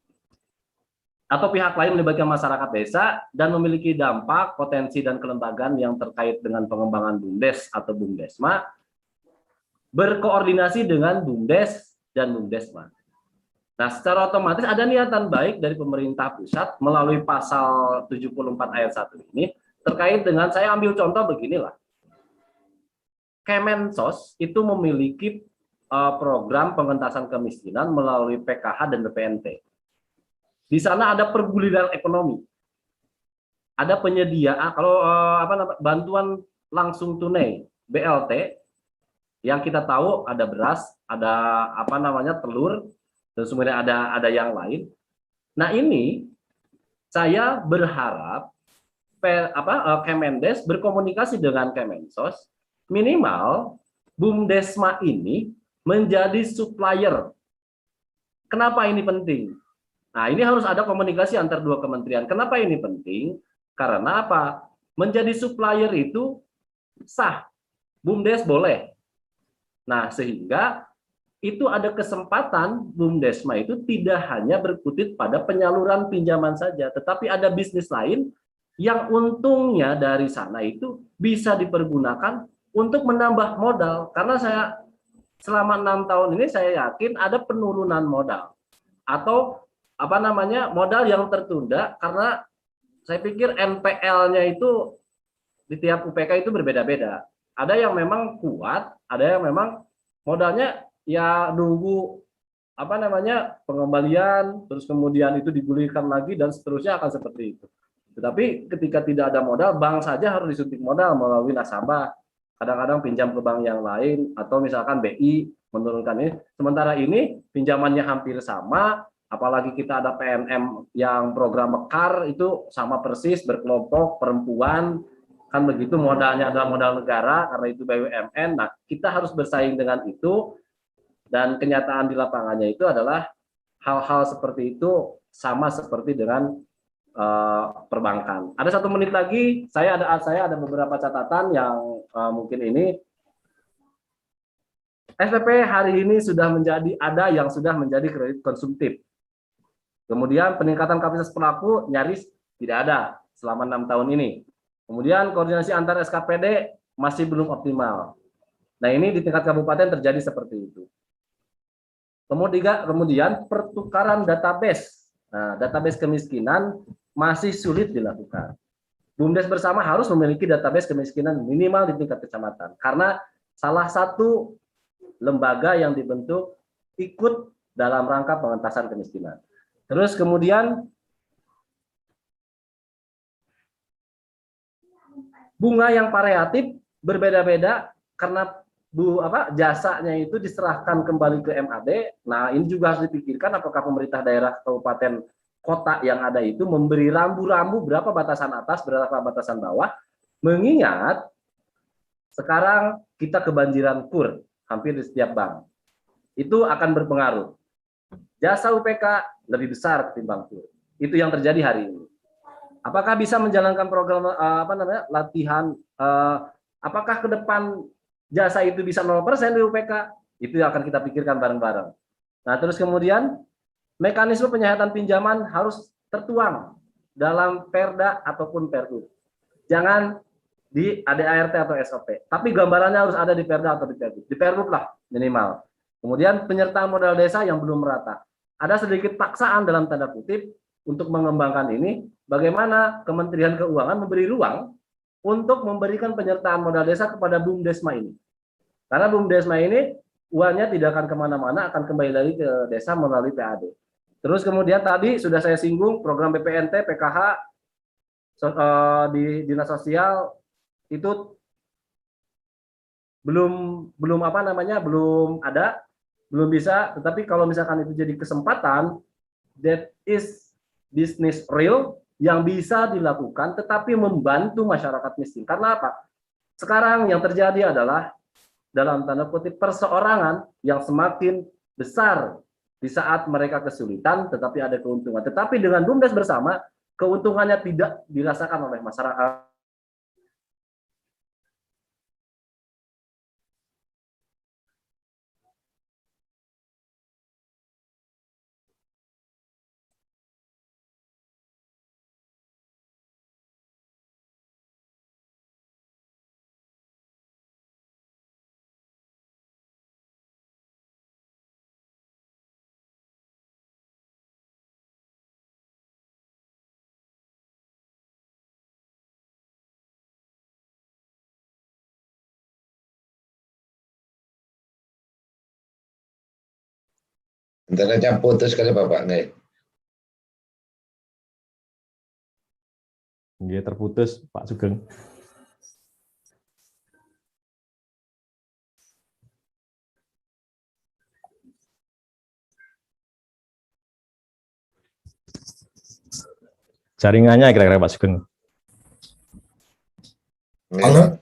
atau pihak lain melibatkan masyarakat desa dan memiliki dampak, potensi, dan kelembagaan yang terkait dengan pengembangan BUMDes atau BUMDesma, berkoordinasi dengan BUMDes dan BUMDesma. Nah, secara otomatis ada niatan baik dari pemerintah pusat melalui pasal 74 ayat 1 ini terkait dengan, saya ambil contoh beginilah. Kemensos itu memiliki program pengentasan kemiskinan melalui PKH dan BPNT. Di sana ada perguliran ekonomi, ada penyediaan kalau bantuan langsung tunai BLT yang kita tahu ada beras, ada telur, dan semuanya ada yang lain. Nah, ini saya berharap Kemendes berkomunikasi dengan Kemensos, minimal BUMDesma ini menjadi supplier. Kenapa ini penting? Nah, ini harus ada komunikasi antar dua kementerian. Kenapa ini penting? Karena apa? Menjadi supplier itu sah. BUMDes boleh. Nah, sehingga itu ada kesempatan BUMDesma itu tidak hanya berkutit pada penyaluran pinjaman saja, tetapi ada bisnis lain yang untungnya dari sana itu bisa dipergunakan untuk menambah modal. Karena saya selama 6 tahun ini saya yakin ada penurunan modal atau modal yang tertunda, karena saya pikir NPL-nya itu di tiap UPK itu berbeda-beda. Ada yang memang kuat, ada yang memang modalnya ya nunggu pengembalian, terus kemudian itu digulirkan lagi dan seterusnya akan seperti itu. Tetapi ketika tidak ada modal, bank saja harus disuntik modal melalui nasabah. Kadang-kadang pinjam ke bank yang lain atau misalkan BI menurunkan ini. Sementara ini pinjamannya hampir sama. Apalagi kita ada PNM yang program mekar itu sama persis, berkelompok, perempuan, kan begitu, modalnya adalah modal negara karena itu BUMN. Nah, kita harus bersaing dengan itu, dan kenyataan di lapangannya itu adalah hal-hal seperti itu sama seperti dengan perbankan. Ada 1 menit lagi, saya ada beberapa catatan yang mungkin ini. SPP hari ini sudah menjadi kredit konsumtif. Kemudian peningkatan kapasitas pelaku nyaris tidak ada selama 6 tahun ini. Kemudian koordinasi antar SKPD masih belum optimal. Nah, ini di tingkat kabupaten terjadi seperti itu. Kemudian pertukaran database. Nah, database kemiskinan masih sulit dilakukan. BUMDes bersama harus memiliki database kemiskinan minimal di tingkat kecamatan. Karena salah satu lembaga yang dibentuk ikut dalam rangka pengentasan kemiskinan. Terus kemudian bunga yang variatif berbeda-beda karena jasanya itu diserahkan kembali ke MAD. Nah, ini juga harus dipikirkan apakah pemerintah daerah, kabupaten, kota yang ada itu memberi rambu-rambu berapa batasan atas, berapa batasan bawah, mengingat sekarang kita kebanjiran KUR hampir di setiap bank. Itu akan berpengaruh. Jasa UPK lebih besar ketimbang KUR. Itu yang terjadi hari ini. Apakah bisa menjalankan program latihan? Apakah ke depan jasa itu bisa 0% di UPK? Itu yang akan kita pikirkan bareng-bareng. Nah, terus kemudian mekanisme penyihatan pinjaman harus tertuang dalam Perda ataupun Pergub. Jangan di ADART atau SOP. Tapi gambarannya harus ada di Perda atau di Pergub. Di Pergub lah minimal. Kemudian penyertaan modal desa yang belum merata. Ada sedikit paksaan dalam tanda kutip untuk mengembangkan ini, bagaimana Kementerian Keuangan memberi ruang untuk memberikan penyertaan modal desa kepada BUMDesma ini. Karena BUMDesma ini uangnya tidak akan kemana-mana, akan kembali lagi ke desa melalui PAD. Terus kemudian tadi sudah saya singgung program BPNT, PKH di Dinas Sosial itu belum ada, belum bisa. Tetapi kalau misalkan itu jadi kesempatan, that is business real yang bisa dilakukan, tetapi membantu masyarakat miskin. Karena apa? Sekarang yang terjadi adalah dalam tanda kutip perseorangan yang semakin besar di saat mereka kesulitan, tetapi ada keuntungan. Tetapi dengan BUMDes bersama, keuntungannya tidak dirasakan oleh masyarakat. Internetnya putus kali Bapak, nggak? Dia terputus, Pak Sugeng. Jaringannya kira-kira Pak Sugeng. Halo?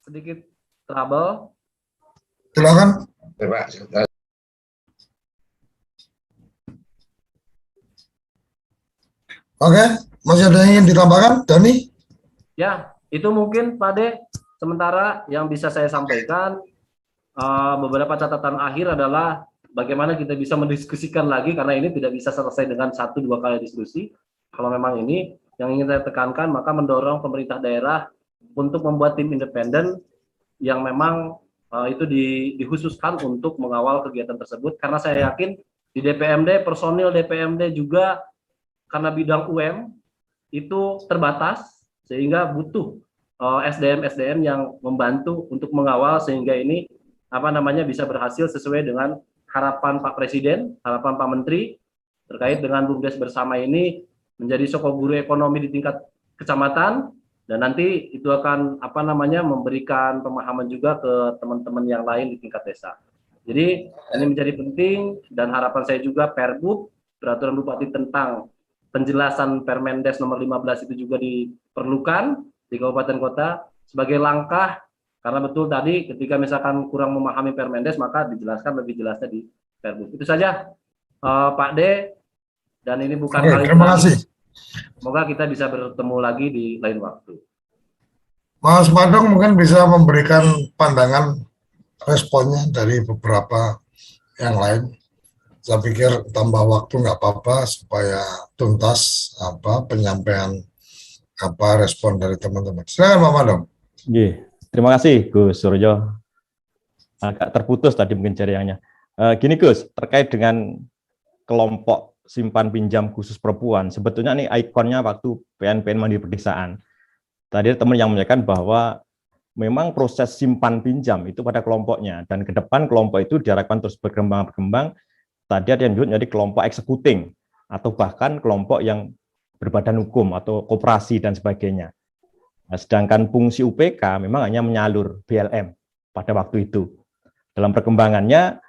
Sedikit trouble. Silakan. Pak. Oke, masih ada yang ingin ditambahkan, Dani? Ya, itu mungkin Pak De, sementara yang bisa saya sampaikan. Beberapa catatan akhir adalah bagaimana kita bisa mendiskusikan lagi, karena ini tidak bisa selesai dengan 1-2 kali diskusi. Kalau memang ini yang ingin saya tekankan, maka mendorong pemerintah daerah untuk membuat tim independen yang memang itu dikhususkan untuk mengawal kegiatan tersebut, karena saya yakin di DPMD, personil DPMD juga karena bidang UM itu terbatas, sehingga butuh SDM yang membantu untuk mengawal sehingga ini bisa berhasil sesuai dengan harapan Pak Presiden, harapan Pak Menteri terkait dengan BUMDes bersama ini menjadi soko guru ekonomi di tingkat kecamatan. Dan nanti itu akan memberikan pemahaman juga ke teman-teman yang lain di tingkat desa. Jadi ini menjadi penting, dan harapan saya juga Perbup, peraturan Bupati tentang penjelasan Permendes nomor 15 itu juga diperlukan di kabupaten kota sebagai langkah, karena betul tadi ketika misalkan kurang memahami Permendes maka dijelaskan lebih jelasnya di Perbup. Itu saja Pak D, dan ini bukan kali terima kasih. Semoga kita bisa bertemu lagi di lain waktu. Mas Madong mungkin bisa memberikan pandangan responnya dari beberapa yang lain. Saya pikir tambah waktu nggak apa-apa supaya tuntas penyampaian respon dari teman-teman. Silakan Pak Madong. Terima kasih Gus Suryo. Agak terputus tadi mungkin jaringannya. Gini Gus, terkait dengan kelompok simpan pinjam khusus perempuan, sebetulnya nih ikonnya waktu PNPN Mandiri Pedesaan. Tadi teman yang menyampaikan bahwa memang proses simpan pinjam itu pada kelompoknya, dan ke depan kelompok itu diharapkan terus berkembang. Tadi ada yang disebut jadi kelompok eksekuting, atau bahkan kelompok yang berbadan hukum atau koperasi dan sebagainya. Nah, sedangkan fungsi UPK memang hanya menyalur BLM pada waktu itu. Dalam perkembangannya,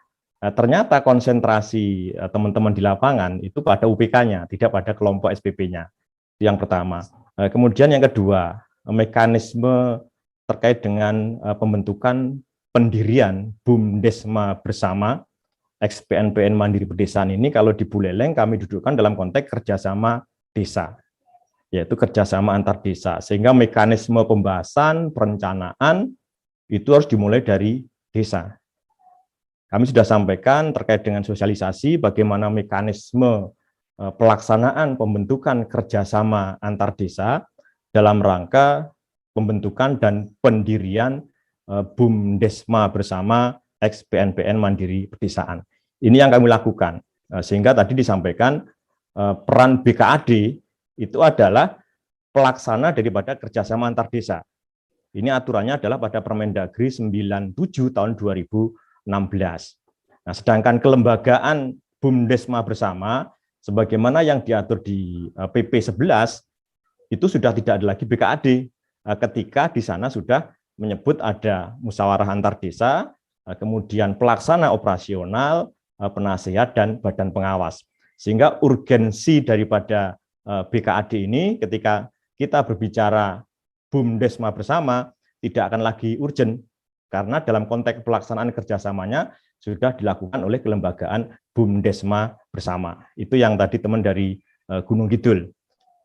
ternyata konsentrasi teman-teman di lapangan itu pada UPK-nya, tidak pada kelompok SPP-nya. Yang pertama. Kemudian yang kedua, mekanisme terkait dengan pembentukan pendirian BUMDesma bersama ex-PNPN Mandiri Pedesaan ini, kalau di Buleleng kami dudukkan dalam konteks kerjasama desa, yaitu kerjasama antar desa, sehingga mekanisme pembahasan, perencanaan itu harus dimulai dari desa. Kami sudah sampaikan terkait dengan sosialisasi bagaimana mekanisme pelaksanaan pembentukan kerjasama antar desa dalam rangka pembentukan dan pendirian BUMDesma bersama ex-PNPN Mandiri Pedesaan. Ini yang kami lakukan. Sehingga tadi disampaikan peran BKAD itu adalah pelaksana daripada kerjasama antar desa. Ini aturannya adalah pada Permendagri 97 tahun 2016. Nah, sedangkan kelembagaan BUMDesma bersama, sebagaimana yang diatur di PP 11, itu sudah tidak ada lagi BKAD, ketika di sana sudah menyebut ada musyawarah antar desa, kemudian pelaksana operasional, penasehat, dan badan pengawas. Sehingga urgensi daripada BKAD ini ketika kita berbicara BUMDesma bersama tidak akan lagi urgent, karena dalam konteks pelaksanaan kerjasamanya sudah dilakukan oleh kelembagaan BUMDesma bersama. Itu yang tadi teman dari Gunung Kidul.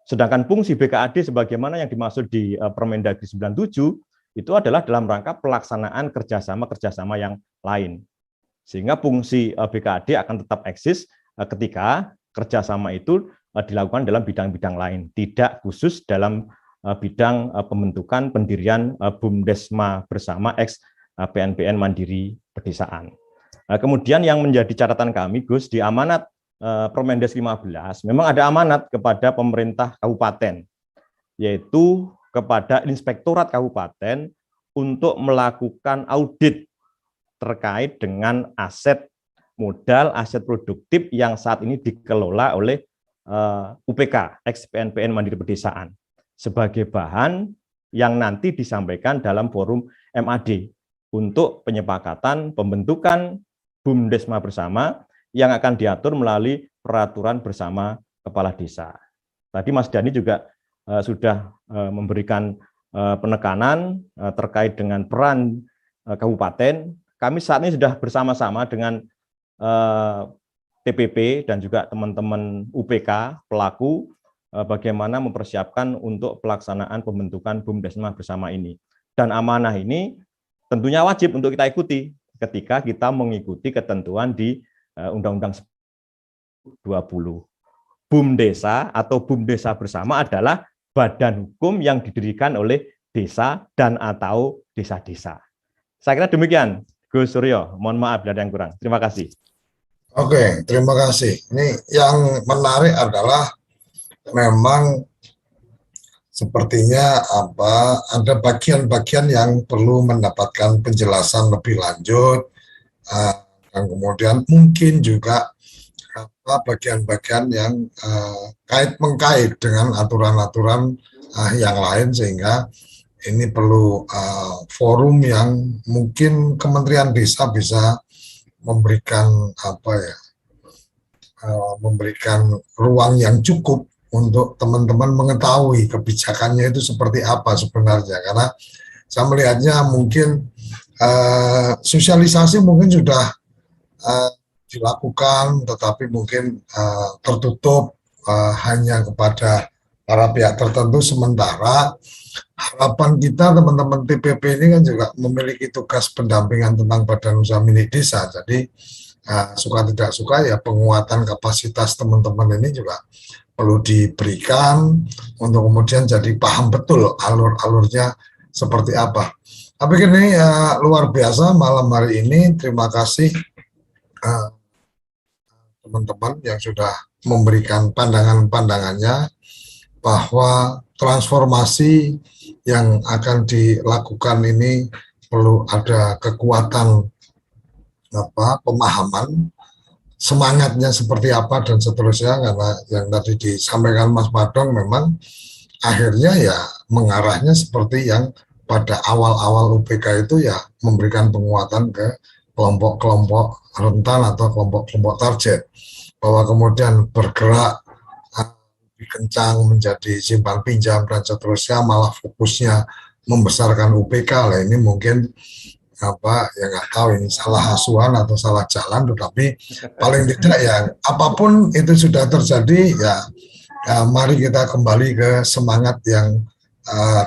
Sedangkan fungsi BKAD sebagaimana yang dimaksud di Permendagri 97 itu adalah dalam rangka pelaksanaan kerjasama-kerjasama yang lain. Sehingga fungsi BKAD akan tetap eksis ketika kerjasama itu dilakukan dalam bidang-bidang lain, tidak khusus dalam bidang pembentukan pendirian BUMDesma bersama ex PNPN Mandiri Pedesaan. Kemudian yang menjadi catatan kami, Gus, di amanat Permendes 15, memang ada amanat kepada pemerintah kabupaten, yaitu kepada Inspektorat Kabupaten untuk melakukan audit terkait dengan aset modal, aset produktif yang saat ini dikelola oleh UPK, ex PNPN Mandiri Pedesaan, sebagai bahan yang nanti disampaikan dalam forum MAD untuk penyepakatan pembentukan BUMDesma bersama yang akan diatur melalui peraturan bersama kepala desa. Tadi Mas Dhani juga sudah memberikan penekanan terkait dengan peran kabupaten. Kami saat ini sudah bersama-sama dengan TPP dan juga teman-teman UPK pelaku bagaimana mempersiapkan untuk pelaksanaan pembentukan BUMDesma bersama ini. Dan amanah ini tentunya wajib untuk kita ikuti ketika kita mengikuti ketentuan di Undang-Undang 20. BUMDesa atau BUMDesa bersama adalah badan hukum yang didirikan oleh desa dan atau desa-desa. Saya kira demikian, Gus Suryo. Mohon maaf bila ada yang kurang. Terima kasih. Oke, terima kasih. Ini yang menarik adalah memang sepertinya ada bagian-bagian yang perlu mendapatkan penjelasan lebih lanjut, dan kemudian mungkin juga bagian-bagian yang kait-mengkait dengan aturan-aturan yang lain, sehingga ini perlu forum yang mungkin Kementerian Desa bisa memberikan memberikan ruang yang cukup untuk teman-teman mengetahui kebijakannya itu seperti apa sebenarnya, karena saya melihatnya mungkin sosialisasi mungkin sudah dilakukan, tetapi mungkin tertutup hanya kepada para pihak tertentu. Sementara harapan kita teman-teman TPP ini kan juga memiliki tugas pendampingan tentang badan usaha milik desa. Jadi suka tidak suka ya penguatan kapasitas teman-teman ini juga perlu diberikan untuk kemudian jadi paham betul alur-alurnya seperti apa. Tapi ini luar biasa malam hari ini. Terima kasih teman-teman yang sudah memberikan pandangan-pandangannya bahwa transformasi yang akan dilakukan ini perlu ada kekuatan pemahaman, semangatnya seperti apa dan seterusnya, karena yang tadi disampaikan Mas Madong memang akhirnya ya mengarahnya seperti yang pada awal-awal UPK itu ya memberikan penguatan ke kelompok-kelompok rentan atau kelompok-kelompok target, bahwa kemudian bergerak lebih kencang menjadi simpan pinjam dan seterusnya malah fokusnya membesarkan UPK lah. Ini mungkin ya nggak tahu ini salah asuhan atau salah jalan, tetapi paling tidak ya apapun itu sudah terjadi ya mari kita kembali ke semangat yang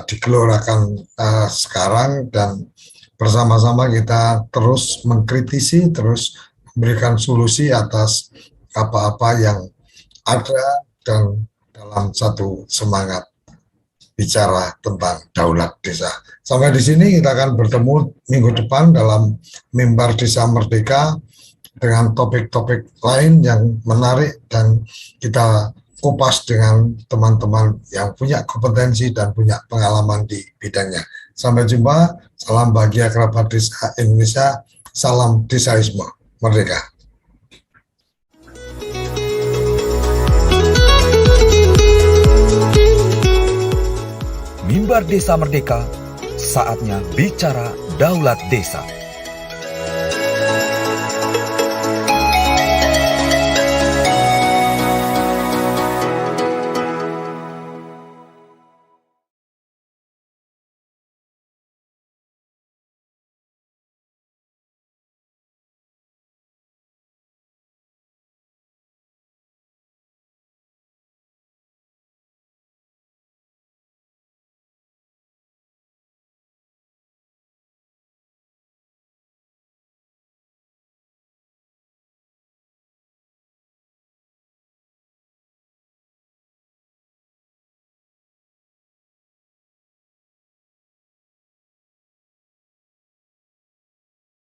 digelorakan sekarang, dan bersama-sama kita terus mengkritisi, terus memberikan solusi atas apa-apa yang ada, dan dalam satu semangat bicara tentang daulat desa. Sampai di sini kita akan bertemu minggu depan dalam Mimbar Desa Merdeka dengan topik-topik lain yang menarik dan kita kupas dengan teman-teman yang punya kompetensi dan punya pengalaman di bidangnya. Sampai jumpa, salam bahagia kerabat desa Indonesia, salam desaisme merdeka. Mimbar Desa Merdeka, saatnya bicara daulat desa.